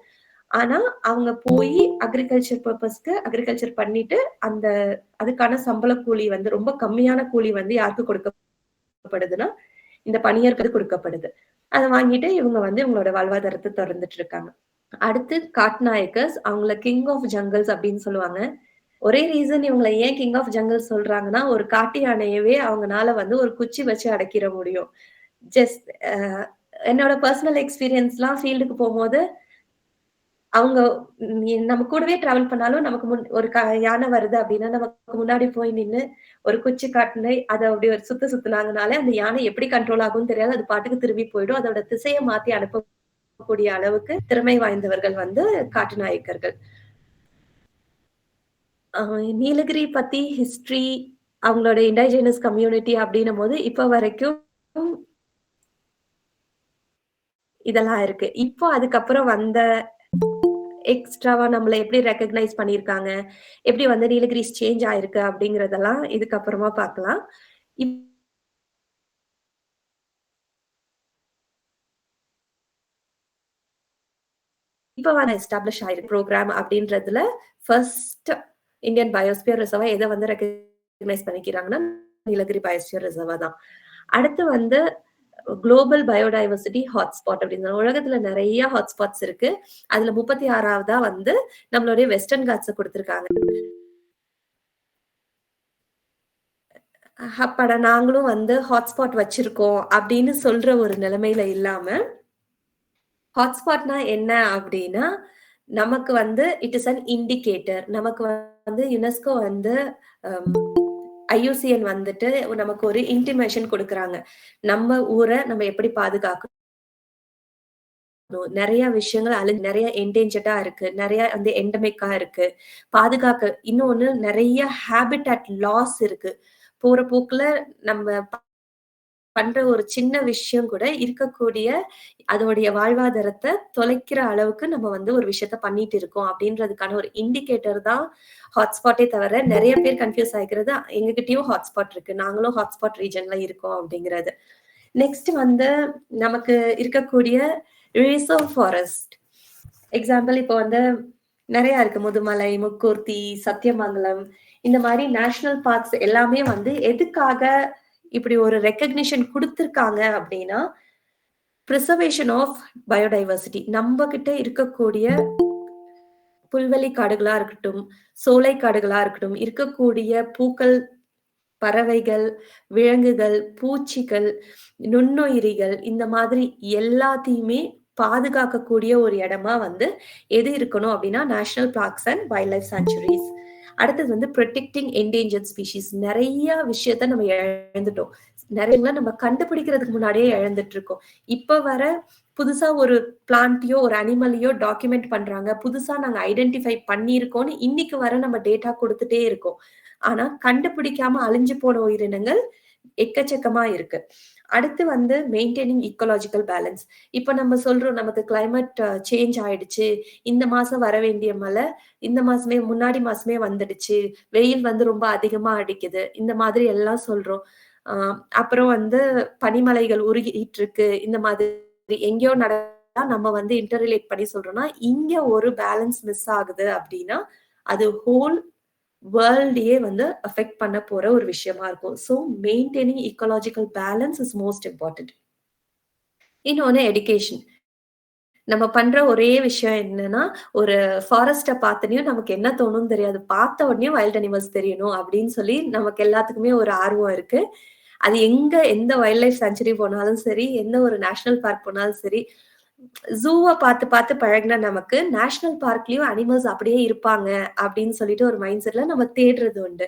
ஆனா, அவங்க போயி அக்ரிகல்ச்சர் பர்ப்பஸ்க்கு அக்ரிகல்ச்சர் பண்ணிட்டு, அந்த அதுக்கான சம்பள கூலி வந்து ரொம்ப கம்மியான கூலி வந்து யாருக்கு கொடுக்கப்படுதுன்னா, இந்த பணியர்களுக்கு கொடுக்கப்படுது. அத வாங்கிட்டு இவங்க வந்து இவங்களோட வாழ்வாதாரத்த தொடர்ந்துட்டு இருக்காங்க. அடுத்து காட்நாயக்கர்ஸ். அவங்கள கிங் ஆஃப் ஜங்கிள்ஸ் அப்படின்னு சொல்லுவாங்க. ஒரே ரீசன் இவங்கள ஏன் கிங் ஆஃப் ஜங்கிள்ஸ் சொல்றாங்கன்னா, ஒரு காட்டு யானையவே அவங்கனால வந்து ஒரு குச்சி வச்சு அடக்கிற முடியும். ஜஸ்ட் என்னோட பெர்சனல் எக்ஸ்பீரியன்ஸ்லாம் ஃபீல்டுக்கு போம்போது அவங்க நம்ம கூடவே டிராவல் பண்ணாலும் நமக்கு ஒரு யானை வருது அப்படின்னா, நமக்கு முன்னாடி போய் நின்னு ஒரு குச்சி காட்டுனே அத அப்படி ஒரு சுத்துனாங்கனாலே, அந்த யானை எப்படி கண்ட்ரோல் ஆகும்னு தெரியாது. அது பாட்டுக்கு திரும்பி போயிடும். அதோட திசைய மாத்தி அனுப்பக்கூடிய அளவுக்கு திறமை வாய்ந்தவர்கள் வந்து காட்டு நாயக்கர்கள். அ நீலகிரி பத்தி ஹிஸ்டரி, அவங்களோட இண்டிஜினஸ் கம்யூனிட்டி அப்படின்னும்போது, இப்ப வரைக்கும் இதெல்லாம் இருக்கு. இப்போ அதுக்கப்புறம் வந்த எக்ஸ்ட்ராவா நம்மள எப்படி ரெகக்னைஸ் பண்ணியிருக்காங்க, எப்படி வந்து நீலகிரிஸ் சேஞ்ச் ஆயிருக்கு அப்படிங்கிறதெல்லாம் இதுக்கப்புறமா பார்க்கலாம். இப்ப வந்து எஸ்டாப்ளிஷ் ஆயிருக்கு புரோகிராம் அப்படின்றதுல ஃபர்ஸ்ட் இந்தியன் பயோஸ்பியர் ரிசர்வா எத வந்து ரெகக்னைஸ் பண்ணிக்கிறாங்கன்னா நீலகிரி பயோஸ்பியர் ரிசர்வா தான். அடுத்து வந்து குளோபல் பயோடைவர்சிட்டி ஹாட்ஸ்பாட் அப்படின்னு உலகத்துல நிறைய ஹாட்ஸ்பாட்ஸ் இருக்கு. அதுல 36வதா வந்து நம்மளுடைய வெஸ்டர்ன் காட்ஸ கொடுத்திருக்காங்க. அப்பாடா நாங்களும் வந்து ஹாட்ஸ்பாட் வச்சிருக்கோம் அப்படின்னு சொல்ற ஒரு நிலைமையில இல்லாம, ஹாட்ஸ்பாட்னா என்ன அப்படின்னா, நமக்கு வந்து இட் இஸ் அன் இண்டிகேட்டர். நமக்கு வந்து யுனெஸ்கோ வந்து IUCN வந்துட்டு நமக்கு ஒரு இன்டிமேஷன் கொடுக்குறாங்க. நம்ம ஊரை நம்ம எப்படி பாதுகாக்கணும். நிறைய விஷயங்கள் நிறைய என்டேஞ்சர்டா இருக்கு. நிறைய வந்து எண்டமிக்கா இருக்கு. பாதுகாக்க இன்னொன்னு நிறைய ஹேபிட்டாட் லாஸ் இருக்கு. போற போக்குல நம்ம பண்ற ஒரு சின்ன விஷயம் கூட இருக்கக்கூடிய அதோடைய வாழ்வாதாரத்தை தொலைக்கிற அளவுக்கு நம்ம வந்து ஒரு விஷயத்த பண்ணிட்டு இருக்கோம் அப்படின்றதுக்கான ஒரு இண்டிகேட்டர் தான் ஹாட்ஸ்பாட்டே தவிர நிறைய பேர் கன்ஃபியூஸ் ஆகிக்கிறது எங்ககிட்டயும் ஹாட்ஸ்பாட் இருக்கு, நாங்களும் ஹாட்ஸ்பாட் ரீஜன்ல இருக்கோம் அப்படிங்கிறது. நெக்ஸ்ட் வந்து நமக்கு இருக்கக்கூடிய ரிசர்வ் ஃபாரஸ்ட் எக்ஸாம்பிள் இப்போ வந்து நிறைய இருக்கு. முதுமலை, முக்கூர்த்தி, சத்தியமங்கலம் இந்த மாதிரி நேஷனல் பார்க்ஸ் எல்லாமே வந்து எதுக்காக இப்படி ஒரு ரெக்கக்னிஷன் கொடுத்திருக்காங்க அப்படின்னா, பிரிசர்வேஷன் ஆஃப் பயோடைவர்சிட்டி. நம்ம கிட்ட இருக்கக்கூடிய புல்வெளி காடுகளா இருக்கட்டும், சோலை காடுகளா இருக்கட்டும், இருக்கக்கூடிய பூக்கள், பறவைகள், விலங்குகள், பூச்சிகள், நுண்ணுயிரிகள் இந்த மாதிரி எல்லாத்தையுமே பாதுகாக்கக்கூடிய ஒரு இடமா வந்து எது இருக்கணும் அப்படின்னா national parks and wildlife sanctuaries. அடுத்தது வந்து ப்ரொடெக்டிங் என்டேஞ்சர்ட் ஸ்பீஷீஸ். நிறைய விஷயத்த நம்ம இழந்துட்டோம். நிறைய நம்ம கண்டுபிடிக்கிறதுக்கு முன்னாடியே இழந்துட்டு இருக்கோம். இப்ப வர புதுசா ஒரு பிளான்ட்டையோ ஒரு அனிமலையோ டாக்குமெண்ட் பண்றாங்க, புதுசா நாங்க ஐடென்டிஃபை பண்ணியிருக்கோம்னு இன்னைக்கு வர நம்ம டேட்டா கொடுத்துட்டே இருக்கோம். ஆனா கண்டுபிடிக்காம அழிஞ்சு போன உயிரினங்கள் எக்கச்சக்கமா இருக்கு. அடுத்து வந்து மெயின்டைனிங் ஈக்கோலாஜிக்கல் பேலன்ஸ். இப்ப நம்ம சொல்றோம் நமக்கு கிளைமேட் சேஞ்ச் ஆயிடுச்சு, இந்த மாசம் வர வேண்டிய மழை இந்த மாசமே முன்னாடி மாசமே வந்துடுச்சு, வெயில் வந்து ரொம்ப அதிகமா அடிக்குது, இந்த மாதிரி எல்லாம் சொல்றோம். அப்புறம் வந்து பனிமலைகள் உருகிட்டு இருக்கு, இந்த மாதிரி எங்கேயோ நடந்தா நம்ம வந்து இன்டர்ரிலேட் பண்ணி சொல்றோம்னா இங்க ஒரு பேலன்ஸ் மிஸ் ஆகுது அப்படின்னா அது ஹோல் வேர்ல்டையே வந்து அஃபெக்ட் பண்ண போற ஒரு விஷயமா இருக்கும். So maintaining ecological balance is most important. இன்னொன்னு எடுகேஷன். நம்ம பண்ற ஒரே விஷயம் என்னன்னா, ஒரு ஃபாரஸ்ட்ட பார்த்தனையும் நமக்கு என்ன தோணும்னு தெரியாது. பார்த்த உடனே வைல்ட் அனிமல்ஸ் தெரியணும் அப்படின்னு சொல்லி நமக்கு எல்லாத்துக்குமே ஒரு ஆர்வம் இருக்கு. அது எந்த வைல்ட் லைஃப் சாங்சுரி போனாலும் சரி, எந்த ஒரு நேஷனல் பார்க் போனாலும் சரி, ஜூவை பார்த்து பார்த்து பழகின நமக்கு நேஷனல் பார்க்லயும் அனிமல்ஸ் அப்படியே இருப்பாங்க அப்படின்னு சொல்லிட்டு ஒரு மைண்ட் செட்ல நம்ம தேடுறது உண்டு.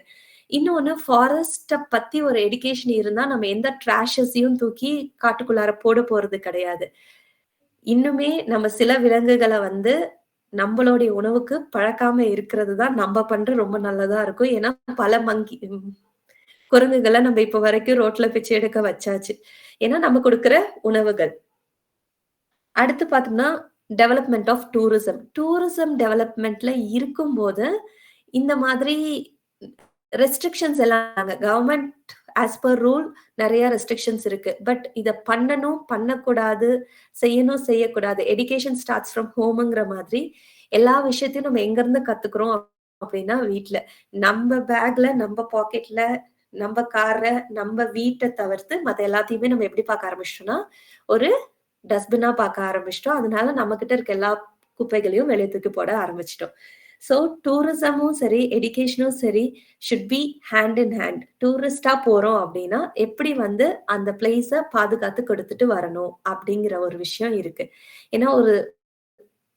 இன்னொன்னு ஃபாரஸ்ட பத்தி ஒரு எடுகேஷன் இருந்தா நம்ம எந்த ட்ராஷஸையும் தூக்கி காட்டுக்குள்ளார போட போறது கிடையாது. இன்னுமே நம்ம சில விலங்குகளை வந்து நம்மளுடைய உணவுக்கு பழக்காம இருக்கிறது தான் நம்ம பண்ற ரொம்ப நல்லதா இருக்கும். ஏன்னா பல குரங்குகளை நம்ம இப்ப வரைக்கும் ரோட்ல பிச்சை எடுக்க வச்சாச்சு. ஏன்னா நம்ம கொடுக்கிற உணவுகள். அடுத்து பார்த்தோம்னா டெவலப்மெண்ட் ஆஃப் டூரிசம். டூரிசம் டெவலப்மெண்ட்ல இருக்கும்போது இந்த மாதிரி ரெஸ்ட்ரிக்ஷன்ஸ் எல்லாம் கவர்மெண்ட் ஆஸ் பர் ரூல் நிறைய ரெஸ்ட்ரிக்ஷன்ஸ் இருக்கு. பட் இத பண்ணணும், பண்ணக்கூடாது, செய்யணும், செய்யக்கூடாது. எஜுகேஷன் ஸ்டார்ட்ஸ் ஃப்ரம் ஹோம்ங்கிற மாதிரி எல்லா விஷயத்தையும் நம்ம எங்க இருந்து கத்துக்கிறோம் அப்படின்னா வீட்ல. நம்ம பேக்ல, நம்ம பாக்கெட்ல, நம்ம கார்ல, நம்ம வீட்டை தவிர்த்து மத்த எல்லாத்தையுமே நம்ம எப்படி பார்க்க ஆரம்பிச்சிட்டோம்னா ஒரு டஸ்ட்பினா பார்க்க ஆரம்பிச்சிட்டோம். அதனால நம்ம கிட்ட இருக்க எல்லா குப்பைகளையும் வெளியே தூக்கி போட ஆரம்பிச்சிட்டோம். ஸோ டூரிசமும் சரி, எடுகேஷனும் சரி should be hand in hand. டூரிஸ்டா போறோம் அப்படின்னா எப்படி வந்து அந்த பிளேஸை பாதுகாத்து கொடுத்துட்டு வரணும் அப்படிங்கிற ஒரு விஷயம் இருக்கு. ஏன்னா ஒரு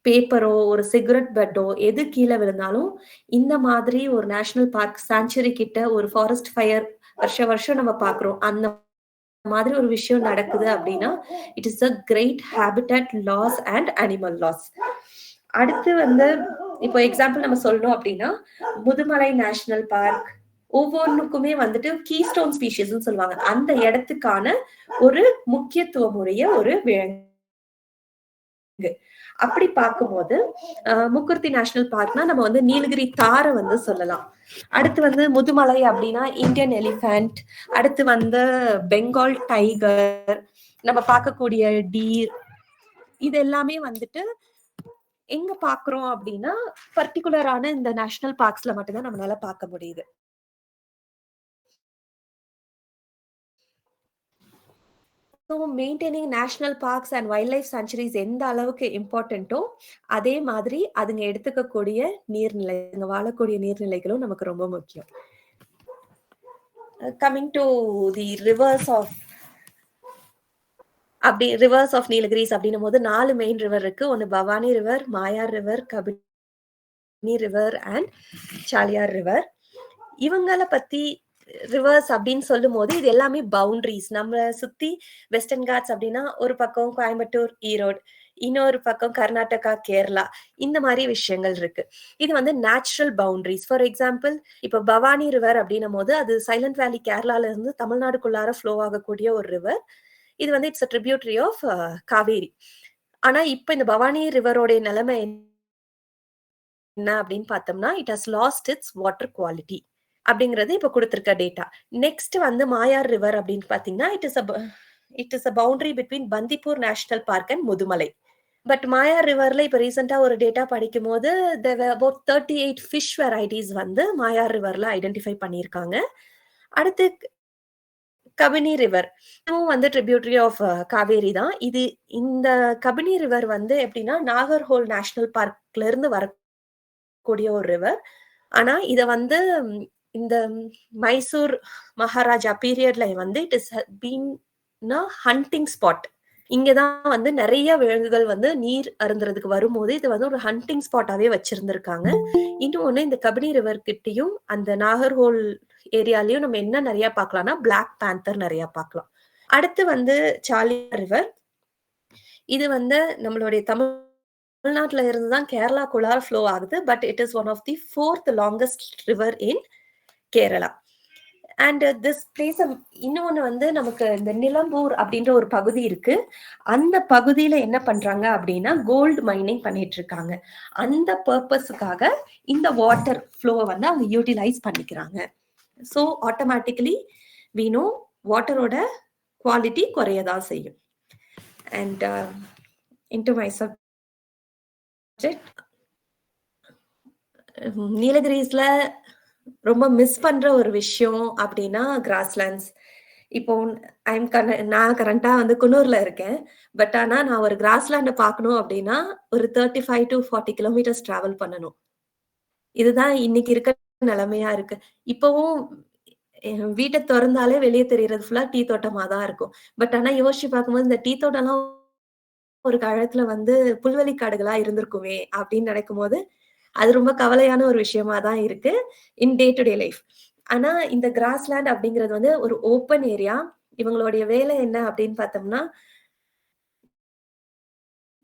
பேப்பரோ ஒரு சிகரெட் பெட்டோ எது கீழே விழுந்தாலும் இந்த மாதிரி ஒரு நேஷனல் பார்க் சாங்சுரி கிட்ட ஒரு ஃபாரஸ்ட் ஃபயர் வருஷம் நம்ம பாக்குறோம். அந்த மாதிரி ஒரு விஷயம் நடக்குது அப்படின்னா it is a great habitat loss and animal loss. அடுத்து வந்து இப்போ எக்ஸாம்பிள் நம்ம சொல்லணும் அப்படின்னா முதுமலை நேஷனல் பார்க் ஒவ்வொன்றுக்குமே வந்துட்டு கீஸ்டோன் ஸ்பீஷிஸ் சொல்லுவாங்க. அந்த இடத்துக்கான ஒரு முக்கியத்துவம் உடைய ஒரு விலங்கு. அப்படி பார்க்கும்போது முக்குர்த்தி நேஷனல் பார்க்னா நம்ம வந்து நீலகிரி தாரை வந்து சொல்லலாம். அடுத்து வந்து முதுமலை அப்படின்னா இந்தியன் எலிஃபண்ட், அடுத்து வந்து பெங்கால் டைகர், நம்ம பார்க்கக்கூடிய டீர், இது எல்லாமே வந்துட்டு எங்க பாக்குறோம் அப்படின்னா பர்டிகுலரான இந்த நேஷனல் பார்க்ஸ்ல மட்டும்தான் நம்மளால பார்க்க முடியுது. So maintaining national parks and wildlife sanctuaries எந்த அளவுக்கு இம்பார்ட்டன்ட்டோ, அதே மாதிரி அதுங்க எடுத்துக்கக்கூடிய நீர்நிலை, அங்க வாழக்கூடிய நீர்நிலைகளும் நமக்கு ரொம்ப முக்கியம். Coming to the rivers of Nilgiris அப்படின்னும்போது 4 மெயின் ரிவர் இருக்கு. ஒண்ணு Bhavani river, Moyar river, Kabini river and Chaliyar river. இவங்கள பத்தி ரிவர்ஸ் அப்படின்னு சொல்லும்போது இது எல்லாமே பவுண்டரிஸ். நம்மள சுத்தி வெஸ்டர்ன் காட்ஸ் அப்படின்னா ஒரு பக்கம் கோயம்புத்தூர், ஈரோடு, இன்னொரு பக்கம் கர்நாடகா, கேரளா, இந்த மாதிரி விஷயங்கள் இருக்கு. இது வந்து நேச்சுரல் பவுண்டரிஸ். ஃபார் எக்ஸாம்பிள், இப்ப பவானி ரிவர் அப்படின்னும் போது அது சைலண்ட் வேலி கேரளால இருந்து தமிழ்நாடுக்குள்ளார ஃப்ளோ ஆகக்கூடிய ஒரு ரிவர். இது வந்து it's a tributary of Kaveri. ஆனா இப்ப இந்த பவானி ரிவரோட நிலைமை என்ன அப்படின்னு பார்த்தோம்னா, it has lost its water quality அப்படிங்கிறது இப்ப கொடுத்திருக்க டேட்டா. நெக்ஸ்ட் வந்து மாயார் ரிவர் அப்படின்னு பாத்தீங்கன்னா, it is a boundary between Bandipur national park and Mudumalai. But Moyar ரிவர்ல இப்ப ரீசெண்டா ஒரு டேட்டா படிக்கும் போது அபவுட் 38 ஃபிஷ் வெரைட்டிஸ் வந்து மாயார் ரிவர்ல ஐடென்டிஃபை பண்ணியிருக்காங்க. அடுத்து கபினி ரிவர், இதுவும் வந்து ட்ரிபியூட்டரி ஆஃப் காவேரி தான். இந்த கபினி ரிவர் வந்து எப்படின்னா நாகர்ஹோல் நேஷனல் பார்க்ல இருந்து வரக்கூடிய ஒரு ரிவர். ஆனா இத வந்து இந்த மைசூர் மகாராஜா பீரியட்ல வந்து it is been hunting spot. இங்கதான் வந்து நிறைய விலங்குகள் வந்து நீர் அருந்துறதுக்கு வரும்போது இது வந்து ஒரு ஹண்டிங் ஸ்பாட்டாவே வச்சிருந்திருக்காங்க. இன்னொன்னு இந்த கபினி ரிவர் கிட்டயும் அந்த நாகர்ஹோல் ஏரியாலயும் நம்ம என்ன நிறைய பார்க்கலாம்னா பிளாக் பேந்தர் நிறைய பார்க்கலாம். அடுத்து வந்து சாலியார் ரிவர். இது வந்து நம்மளுடைய தமிழ்நாட்டுல இருந்து தான் கேரளாக்குள்ளார ஃப்ளோ ஆகுது. But it is one of the 4th longest river in Kerala. And this place இன்னொன்னு வந்து நமக்கு இந்த நிலம்பூர் அப்படின்ற ஒரு பகுதி இருக்கு. அந்த பகுதியில என்ன பண்றாங்க அப்படின்னா கோல்டு மைனிங் பண்ணிட்டு இருக்காங்க. அந்த பர்பஸுக்காக இந்த வாட்டர் ஃப்ளோவை வந்து அவங்க யூட்டிலைஸ் பண்ணிக்கிறாங்க. ஸோ ஆட்டோமேட்டிக்கலி வி நோ வாட்டரோட குவாலிட்டி குறையதான் செய்யும். அண்ட் இன்டு மை சப்ஜெக்ட், நீலகிரிஸ்ல ரொம்ப மிஸ் பண்ற ஒரு விஷயம் அப்படின்னா கிராஸ்லேண்ட்ஸ். இப்போ நான் கரண்டா வந்து குன்னூர்ல இருக்கேன். பட் ஆனா நான் ஒரு கிராஸ்லேண்ட பார்க்கணும் அப்படின்னா ஒரு 35 to 40 கிலோமீட்டர்ஸ் டிராவல் பண்ணணும். இதுதான் இன்னைக்கு இருக்க நிலைமையா இருக்கு. இப்பவும் வீட்டை திறந்தாலே வெளியே தெரியறது ஃபுல்லா டீ தோட்டமா தான் இருக்கும். பட் ஆனா யோசிச்சு பார்க்கும்போது இந்த டீ தோட்டம்லாம் ஒரு காலத்துல வந்து புல்வெளி காடுகளா இருந்திருக்குமே அப்படின்னு நினைக்கும் போது அது ரொம்ப கவலையான ஒரு விஷயமா தான் இருக்கு இன் டே டு டே லைஃப். ஆனா இந்த கிராஸ்லேண்ட் அப்படிங்கிறது வந்து ஒரு ஓப்பன் ஏரியா. இவங்களுடைய வேலை என்ன அப்படின்னு பார்த்தோம்னா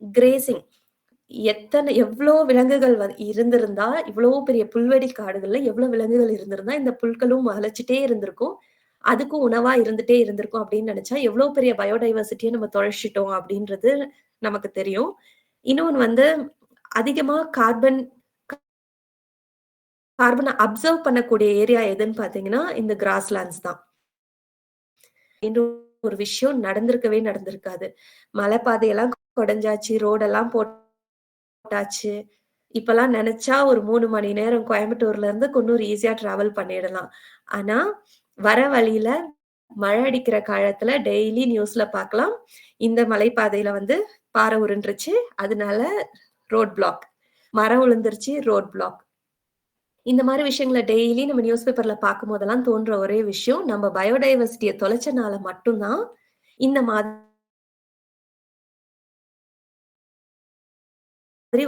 கிரேசிங். எவ்வளோ விலங்குகள் இருந்திருந்தா, இவ்வளவு பெரிய புல்வெளி காடுகள்ல எவ்வளவு விலங்குகள் இருந்திருந்தா இந்த புல்களும் மலைச்சிட்டே இருந்திருக்கும். அதுக்கும் உணவா இருந்துட்டே இருந்திருக்கும் அப்படின்னு நினைச்சா எவ்வளவு பெரிய பயோடைவர்சிட்டியை நம்ம தொலைச்சிட்டோம் அப்படின்றது நமக்கு தெரியும். இன்னொன்னு வந்து அதிகமா கார்பனை அப்சர்வ் பண்ணக்கூடிய ஏரியா எதுன்னு பாத்தீங்கன்னா இந்த கிராஸ்லேண்ட்ஸ் தான். ஒரு விஷயம் நடந்திருக்காது. மலைப்பாதையெல்லாம் குடைஞ்சாச்சு, ரோடெல்லாம் போட்டாச்சு. இப்பெல்லாம் நினைச்சா ஒரு 3 மணி நேரம் கோயம்புத்தூர்ல இருந்து குன்னூர் ஈஸியா டிராவல் பண்ணிடலாம். ஆனா வர வழியில மழை அடிக்கிற காலத்துல டெய்லி நியூஸ்ல பார்க்கலாம். இந்த மலைப்பாதையில வந்து பாறை உருண்டுருச்சு, அதனால ரோட் பிளாக், மரம் விழுந்துருச்சு, ரோட் பிளாக். இந்த மாதிரி விஷயங்களை டெய்லி நம்ம நியூஸ் பேப்பர்ல பார்க்கும் போதெல்லாம் தோன்ற ஒரே விஷயம், நம்ம பயோடைவர்சிட்டியை தொலைச்சனால மட்டும்தான் இந்த மாதிரி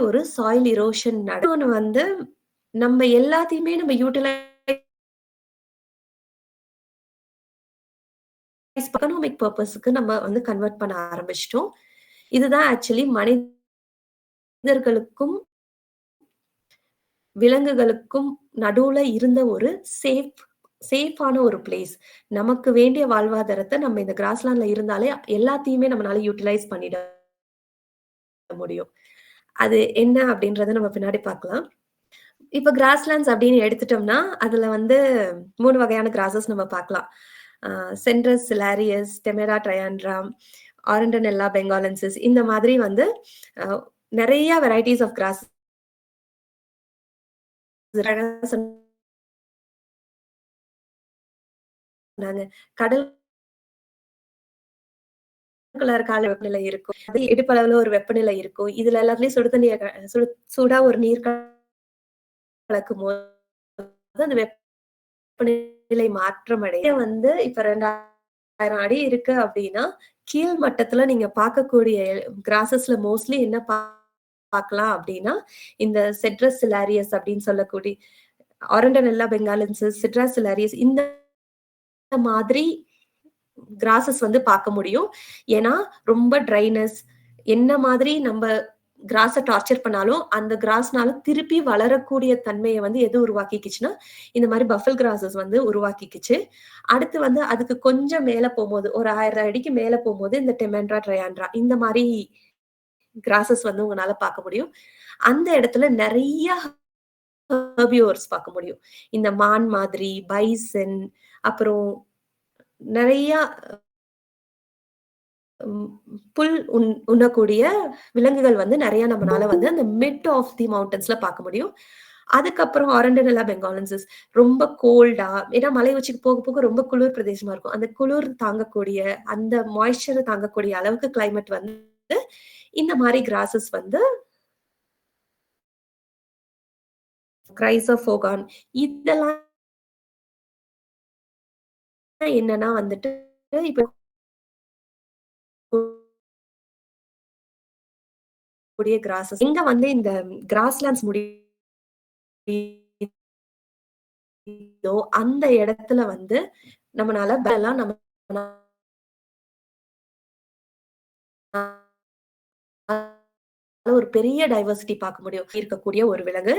ஒரு சாயில் இரோஷன் நடக்கும். வந்து நம்ம எல்லாத்தையுமே நம்ம எக்கனாமிக் பர்பஸ்க்கு நம்ம வந்து கன்வெர்ட் பண்ண ஆரம்பிச்சிட்டோம். இதுதான் ஆக்சுவலி மனிதர்களுக்கும் விலங்குகளுக்கும் நடுவுல இருந்த ஒரு சேஃபான ஒரு பிளேஸ். நமக்கு வேண்டிய வாழ்வாதாரத்தை நம்ம இந்த கிராஸ்லேண்ட்ல இருந்தாலே எல்லாத்தையுமே நம்மளால யூட்டிலைஸ் பண்ணிட முடியும். அது என்ன அப்படின்றத நம்ம பின்னாடி பார்க்கலாம். இப்ப கிராஸ்லேண்ட்ஸ் அப்படின்னு எடுத்துட்டோம்னா அதுல வந்து 3 வகையான கிராசஸ் நம்ம பார்க்கலாம். சென்ட்ரஸ் சிலாரியஸ், டெமெரா ட்ரையாண்ட்ரா, ஆரண்டனெல்லா பெங்காலன்சிஸ், இந்த மாதிரி வந்து நிறைய வெரைட்டிஸ் ஆஃப் கிராஸ் கடல் கால வெப்பநிலை இருக்கும். அது இடுப்பளவுல ஒரு வெப்பநிலை இருக்கும். இதுல எல்லாத்துலயும் சுடு தண்ணிய சூடா ஒரு நீர் கலக்கும்போது அந்த வெப்பநிலை மாற்றம் அடையும். வந்து இப்ப 2000 அடி இருக்கு அப்டின்னா, கீழ் மட்டத்துல நீங்க பார்க்கக்கூடிய கிராஸஸ்ல மோஸ்ட்லி என்ன பார்க்கலாம் அப்டின்னா, இந்த செட்ரஸ் சிலாரியஸ் அப்டின்னு சொல்லக்கூடிய ஆரண்டனெல்லா பெங்காலன்சிஸ், சிட்ரஸ் சிலாரியஸ் இந்த மாதிரி கிராஸஸ் வந்து பார்க்க முடியும். ஏன்னா, ரொம்ப ட்ரைனஸ் என்ன மாதிரி நம்ப கிராஸ டார்ச்சர் பண்ணாலும், அந்த கிராஸ்னால திருப்பி வளரக்கூடிய தன்மைய வந்து எது உருவாக்கிக்கிச்சுன்னா, இந்த மாரி பஃபல் கிராஸஸ் வந்து உருவாக்கிக்கிச்சு. அடுத்து வந்து அதுக்கு கொஞ்சம் மேல போம்போது, ஒரு 1000 அடிக்கு மேல போம்போது, இந்த டெமெண்ட்ரா, ட்ரையாண்ட்ரா இந்த மாரி கிராஸஸ் வந்து உங்கனால பார்க்க முடியும். அந்த இடத்துல நெறைய ஹெர்பிவோர்ஸ் பார்க்க முடியும். இந்த மான் மாதிரி, பைசன் அப்புறம் நெறைய ம் புல் உண்ணக்கூடிய விலங்குகள் வந்து நெறைய நம்மனால வந்து அந்த மிட் ஆஃப் தி மவுண்டன்ஸ்ல பார்க்க முடியும். அதுக்கப்புறம் ஆரண்டனெல்லா பெங்காலன்சிஸ் ரொம்ப கோல்டா ஏன்னா மலை உச்சிக்கு போக போக ரொம்ப குளிர் பிரதேசமா இருக்கும். அந்த குளிர் தாங்கக்கூடிய, அந்த மாய்ஸ்சர தாங்கக்கூடிய அளவுக்கு கிளைமேட் வந்து இந்த மாரி கிராஸஸ் வந்து கிரைசோஃபோகான் இதெல்லாம் என்னன்னா வந்துட்டு இப்ப கூடிய கிராஸஸ் எங்க வந்து இந்த கிராஸ்லேண்ட்ஸ் முடியுதோ அந்த இடத்துல வந்து நம்மனால நம்மனால ஒரு பெரிய டைவர்சிட்டி பார்க்க முடியும். இருக்கக்கூடிய ஒரு விலங்கு.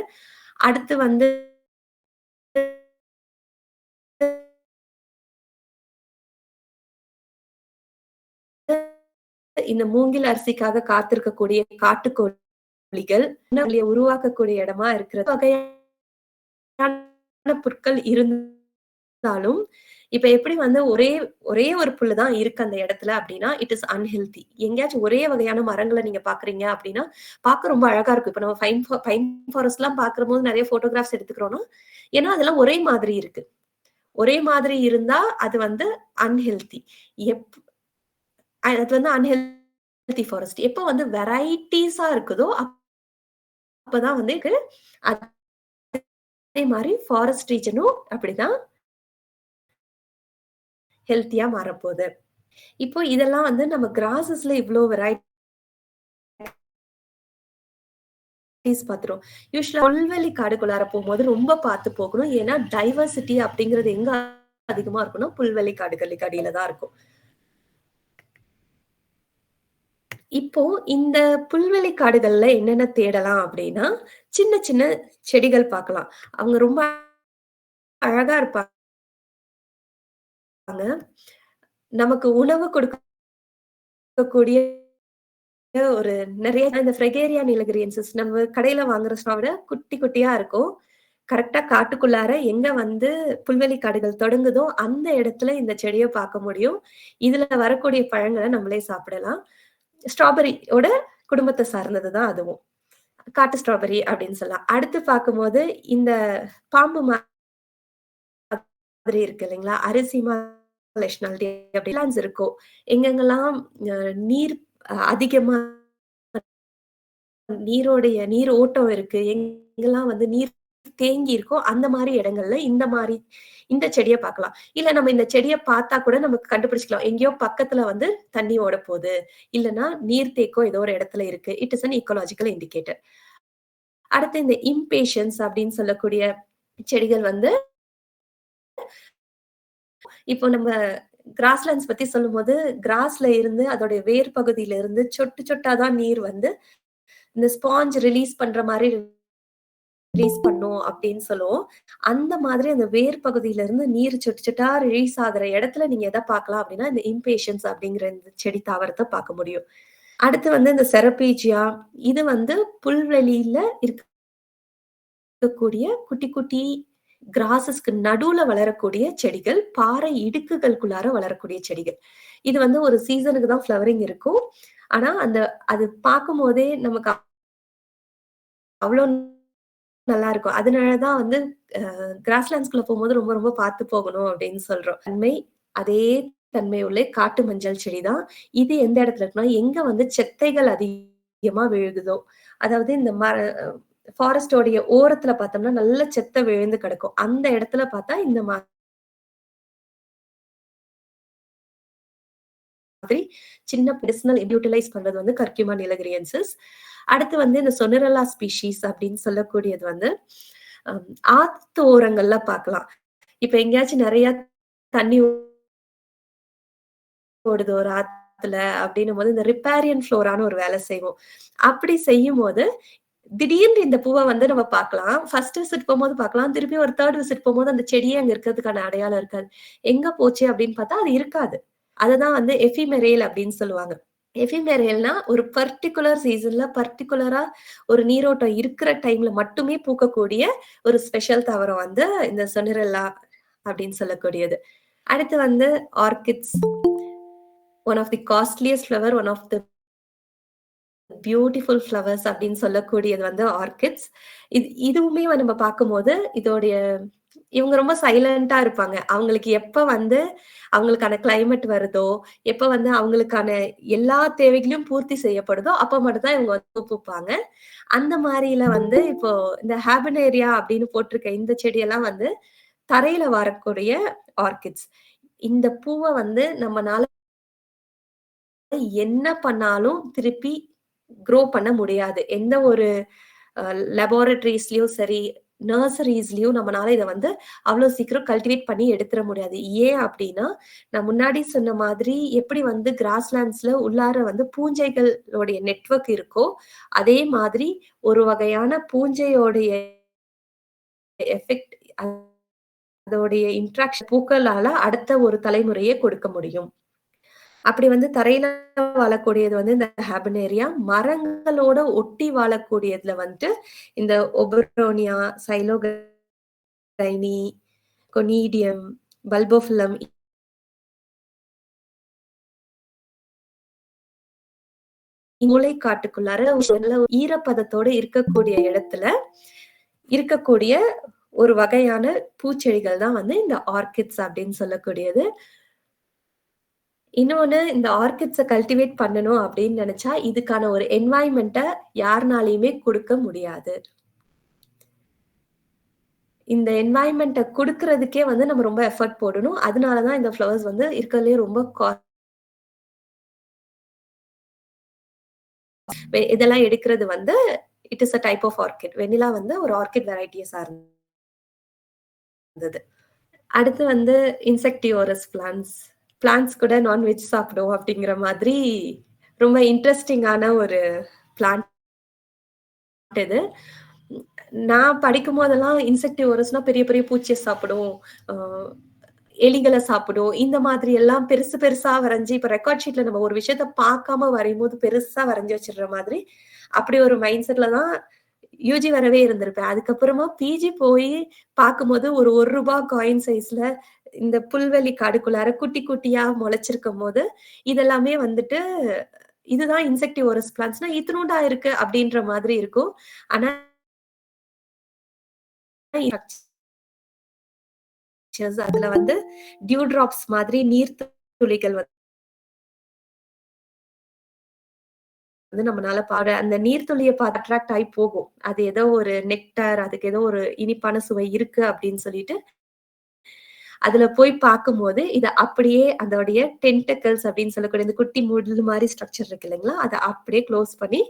அடுத்து வந்து இந்த மூங்கில் அரிசிக்காக காத்திருக்கக்கூடிய காட்டுக்கோழிகள் உருவாக்கக்கூடிய இடமா இருக்கிறது. வகையான புற்கள் இருந்தாலும், இப்ப எப்படி வந்து ஒரே ஒரே ஒரு புல்லு தான் இருக்கு அந்த இடத்துல அப்டின்னா, இட் இஸ் அன்ஹெல்தி. எங்கேயாச்சும் ஒரே வகையான மரங்கள நீங்க பார்க்குறீங்க அப்டின்னா, பார்க்க ரொம்ப அழகா இருக்கும். இப்ப நம்ம பைன் ஃபாரஸ்ட்லாம் பார்க்கும்போது நெறைய ஃபோட்டோகிராஃப்ஸ் எடுத்துக்கிறோம்னா, ஏன்னா அதெல்லாம் ஒரே மாதிரி இருக்கு. ஒரே மாதிரி இருந்தா அது வந்து அன்ஹெல்தி. எப் அது வந்து அன்ஹெல்தி ஃபாரஸ்ட். எப்ப வந்து வெரைட்டீஸா இருக்குதோ, அப்பதான் வந்து அதே மாரி ஃபாரஸ்ட் ரீஜனும் அப்படிதான் ஹெல்த்தியா மாறப்போது. இப்போ இதெல்லாம் வந்து நம்ம கிராஸஸ்ல இவ்ளோ வெரைட்டீஸ் பார்த்துறோம். யூசுவலா புல்வெளி காடுக்குள்ளார போம்போது ரொம்ப பார்த்து போகணும். ஏன்னா டைவர்சிட்டி அப்படிங்கிறது எங்க அதிகமா இருக்கும்னா, புல்வெளி காடுகளுக்கு அடியில தான் இருக்கும். இப்போ இந்த புல்வெளி காடுகள்ல என்னென்ன தேடலாம் அப்படின்னா, சின்ன சின்ன செடிகள் பார்க்கலாம். அவங்க ரொம்ப அழகா இருப்பாங்க. நமக்கு உணவு கொடுக்கக்கூடிய ஒரு நெறைய இந்த ஃப்ரெகேரியா நீலகிரியன்சிஸ் நம்ம கடையில வாங்குற விட குட்டி குட்டியா இருக்கும். கரெக்ட்டா காட்டுக்குள்ளார எங்க வந்து புல்வெளி காடுகள் தொடங்குதோ, அந்த இடத்துல இந்த செடிய பார்க்க முடியும். இதுல வரக்கூடிய பழங்கள நம்மளே சாப்பிடலாம். ஸ்ட்ராபெர்ரியோட குடும்பத்த சார்ந்தது தான் அதுவும். காட்டு ஸ்ட்ராபெர்ரி அப்படின்னு சொல்லலாம். அடுத்து பார்க்கும்போது இந்த பாம்பு மாதிரி இருக்கு இல்லைங்களா? அரிசிமா லெஷ்னாலிட்டி அப்படி இருக்கோ, எங்கெங்கெல்லாம் அ நீர் அதிகமா நீர் ஓட்டம் இருக்கு, எங்கெல்லாம் வந்து நீர் தேங்கி இருக்கோ, அந்த மாரி இடங்கள்ல இந்த செடிய பார்க்கலாம். இல்ல நம்ம இந்த செடிய பார்த்தா கூட நமக்கு கண்டுபிடிச்சுக்கலாம். எங்கேயோ பக்கத்துல வந்து தண்ணி ஓடப்போது. இல்லன்னா நீர்த்தேக்கம் ஏதோ ஒரு இடத்துல இருக்கு. It is an ecological indicator. அடுத்து இந்த இம்பேஷன்ஸ் அப்படின்னு சொல்லக்கூடிய செடிகள் வந்து இப்போ நம்ம கிராஸ்லேண்ட்ஸ் பத்தி சொல்லும்போது, கிராஸ்ல இருந்து அதோடைய வேர் பகுதியில இருந்து சொட்டு சொட்டா தான் நீர் வந்து இந்த ஸ்பாஞ்ச் ரிலீஸ் பண்ற மாரி ரிலீஸ் பண்ணும் அப்படின்னு சொல்லுவோம். அந்த மாதிரி அந்த வேர் பகுதியில இருந்து நீர் சொட்டு சொட்டா ரிலீஸ் ஆகுற இடத்துல நீங்க எத பார்க்கலாம் அப்படின்னா, இந்த இம்பேஷன்ஸ் அப்படிங்கிற இந்த செடி தாவரத்த பார்க்க முடியும். அடுத்து வந்து இந்த செரபீஜியா இது வந்து புல்வெளியில இருக்கக்கூடிய குட்டி குட்டி கிராஸஸ்க்கு நடுவுல வளரக்கூடிய செடிகள், பாறை இடுக்குகளுக்குள்ளார வளரக்கூடிய செடிகள். இது வந்து ஒரு சீசனுக்கு தான் ஃப்ளவரிங் இருக்கும். ஆனா அது பார்க்கும்போதே நமக்கு அவ்ளோ நல்லா இருக்கும். அதனால தான் வந்து கிராஸ்லேண்ட்ஸ்குள்ள போம்போது ரொம்ப ரொம்ப பார்த்து போகணும் அப்படின்னு சொல்றோம். தன்மை அதே தன்மை உள்ள காட்டு மஞ்சள் செடி தான். இது எந்த இடத்துல இருக்குன்னா, எங்க வந்து செத்தைகள் அதிகமா விழுகுதோ, அதாவது இந்த ஃபாரஸ்ட்டோடைய ஓரத்துல பார்த்தோம்னா, நல்ல செத்த விழுந்து கிடக்கும். அந்த இடத்துல பார்த்தா இந்த மாதிரி சின்ன மெடிசினல் யூட்டிலைஸ் பண்றது வந்து கர்க்யூமா நீலகிரியன்சிஸ். அடுத்து வந்து இந்த சொனெரல்லா ஸ்பீஷீஸ் அப்படின்னு சொல்லக்கூடியது வந்து ஆத்து ஓரங்கள்ல பார்க்கலாம். இப்ப எங்கேயாச்சும் நெறைய தண்ணி ஓடுது ஒரு ஆத்துல அப்படின்னும் போது இந்த ரிப்பேரியன் ஃப்ளோரான்னு ஒரு வேலை செய்வோம். அப்படி செய்யும்போது திடீர்னு இந்த பூவ வந்து நம்ம பார்க்கலாம். ஃபர்ஸ்ட் விசிட் போம்போது பார்க்கலாம். திருப்பி ஒரு 3 விசிட் போம்போது அந்த செடியே அங்க இருக்கிறதுக்கான அடையாளம் இருக்காது. எங்க போச்சு அப்படின்னு பார்த்தா அது இருக்காது. அததான் வந்து எஃபிமெரேல் அப்படின்னு சொல்லுவாங்க. எஃபிமெரேல்னா ஒரு பர்ட்டிகுலர் சீசன்ல பர்ட்டிகுலரா ஒரு நீரோட்டம் இருக்கிற டைம்ல மட்டுமே பூக்கக்கூடிய ஒரு ஸ்பெஷல் தாவரம் வந்து இந்த சொனெரல்லா அப்படின்னு சொல்லக்கூடியது. அடுத்து வந்து orchids. One of the costliest flower, one of the beautiful flowers அப்படின்னு சொல்லக்கூடியது வந்து ஆர்கிட்ஸ். இதுவுமே நம்ம பார்க்கும்போது இவங்க ரொம்ப சைலண்டா இருப்பாங்க. அவங்களுக்கு எப்ப வந்து அவங்களுக்கான கிளைமேட் வருதோ, எப்ப வந்து அவங்களுக்கான எல்லா தேவைகளையும் பூர்த்தி செய்யப்படுதோ, அப்ப மட்டும் தான் இவங்க வந்து பூப்பாங்க. அந்த மாரில வந்து இப்போ இந்த ஹேபனேரியா அப்படின்னு போட்டிருக்க இந்த செடியெல்லாம் வந்து தரையில வரக்கூடிய ஆர்கிட்ஸ். இந்த பூவ வந்து நம்மனால என்ன பண்ணாலும் திருப்பி க்ரோ பண்ண முடியாது. எந்த ஒரு லேபரேட்டரீஸ்லயும் சரி, நர்சரீஸ்லயும் நம்மனால இத வந்து அவ்ளோ சீக்கிரம் கல்டிவேட் பண்ணி எடுத்துற முடியாது. ஏன் அப்டின்னா, நான் முன்னாடி சொன்ன மாதிரி எப்படி வந்து கிராஸ்லேண்ட்ஸ்ல உள்ளார வந்து பூஞ்சைகளோடைய நெட்வொர்க் இருக்கோ, அதே மாதிரி ஒரு வகையான பூஞ்சையோடைய எஃபெக்ட் அதோடைய இன்ட்ராக்ஷன் பூக்களால அடுத்த ஒரு தலைமுறையே கொடுக்க முடியும். அப்படி வந்து தரையில வாழக்கூடியது வந்து இந்த ஹேபனேரியா. மரங்களோட ஒட்டி வாழக்கூடியதுல வந்துட்டு இந்த ஒபரோனியா, சைலோகைனி, கொனீடியம், பல்போஃபிலம் மூலைக்காட்டுக்குள்ளார நல்ல ஈரப்பதத்தோட இருக்கக்கூடிய இடத்துல இருக்கக்கூடிய ஒரு வகையான பூச்செடிகள் தான் வந்து இந்த ஆர்கிட்ஸ் அப்படின்னு சொல்லக்கூடியது. இன்னொன்னு இந்த ஆர்கிட்ஸ கல்டிவேட் பண்ணணும் அப்படின்னு நினைச்சா, இதுக்கான ஒரு என்வாயன்மென்ட்ட யாருனாலயுமே குடுக்க முடியாது. இந்த என்வாயன்மென்ட்ட குடுக்குறதுக்கே வந்து நம்ம ரொம்ப எஃபோர்ட் போடணும். அதனால தான் இந்த ஃப்ளவர்ஸ் வந்து இருக்கறதுலயே ரொம்ப இதெல்லாம் எடுக்கிறது வந்து it is a type of orchid. Vanilla வந்து ஒரு ஆர்கிட் வெரைட்டிய சார்ந்தது. அடுத்து வந்து இன்செக்டிவோரஸ் பிளான்ட்ஸ் கூட நான்வெஜ் சாப்பிடும் அப்படிங்கிற மாதிரி ரொம்ப இன்ட்ரெஸ்டிங்கான ஒரு பிளான்ட் இது. நான் படிக்கும் போதெல்லாம் இன்செக்டிவோரஸ்னா பெரிய பெரிய பூச்சிய சாப்பிடும், எலிகள சாப்பிடும். இந்த மாதிரி எல்லாம் பெருசு பெருசா வரைஞ்சு இப்ப ரெக்கார்ட் ஷீட்ல நம்ம ஒரு விஷயத்த பார்க்காம வரையும்போது பெருசா வரைஞ்சு வச்சிடுற மாதிரி, அப்படி ஒரு மைண்ட் செட்ல தான் யுஜி வரவே இருந்திருப்பேன். அதுக்கப்புறமா பிஜி போய் பார்க்கும்போது ஒரு ₹1 காயின் சைஸ்ல இந்த புல்வெளி காடுக்குள்ளார குட்டி குட்டியா முளைச்சிருக்கும்போது, இதெல்லாமே வந்துட்டு இதுதான் இன்செக்டிவோரஸ் பிளான்ட்ஸ்னா இத்துணூண்டா இருக்கு அப்படின்ற மாதிரி இருக்கும். ஆனா அதுல வந்து டியூ டிராப்ஸ் மாதிரி நீர்த்துளிகள் வந்து நம்மனால அந்த நீர்த்துளிய பார்த்து அட்ராக்ட் ஆகி போகும். அது ஏதோ ஒரு நெக்டார், அதுக்கு ஏதோ ஒரு இனிப்பான சுவை இருக்கு அப்படின்னு சொல்லிட்டு, அதுல போய் பார்க்கும்போது, இத அப்படியே அதோடைய டென்டக்கிள்ஸ் அப்படின்னு சொல்லக்கூடிய இந்த குட்டி முள் மாரி ஸ்ட்ரக்சர் இருக்கு இல்லைங்களா? அத அப்படியே க்ளோஸ் பண்ணி,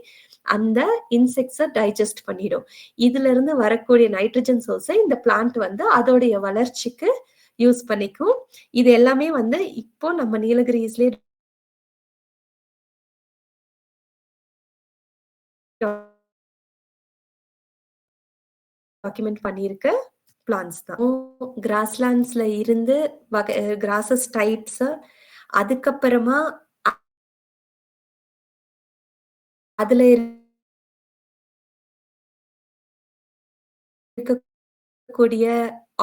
அந்த இன்செக்ட்ஸ டைஜஸ்ட் பண்ணிடும். இதுல இருந்து வரக்கூடிய நைட்ரஜன் சோர்ஸ இந்த பிளான்ட் வந்து அதோடைய வளர்ச்சிக்கு யூஸ் பண்ணிக்கும். இது எல்லாமே வந்து இப்போ நம்ம நீலகிரிஸ்லயே டாக்குமெண்ட் பண்ணியிருக்க பிளான்ட்ஸ் தான். கிராஸ்லேண்ட்ஸ்ல இருந்து கிராசஸ் டைப்ஸ், அதுக்கப்புறமா அதுல இருக்கக்கூடிய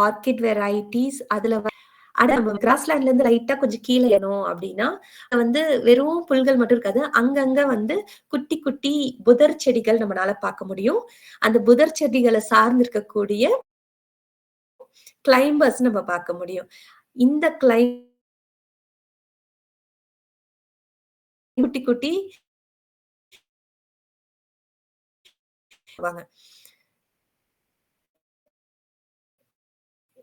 ஆர்கிட் வெரைட்டிஸ், அதுல நம்ம கிராஸ்லேண்ட்ல இருந்து லைட்டா கொஞ்சம் கீழ ஏறணும் அப்படின்னா, வந்து வெறும் புல்கள் மட்டும் இருக்காது. அங்கங்க வந்து குட்டி குட்டி புதர் செடிகள் நம்மனால பார்க்க முடியும். அந்த புதர் செடிகள சார்ந்து இருக்கக்கூடிய கிளைம்பர்ஸ் நம்ம பார்க்க முடியும். இந்த குட்டி குட்டி வாங்க.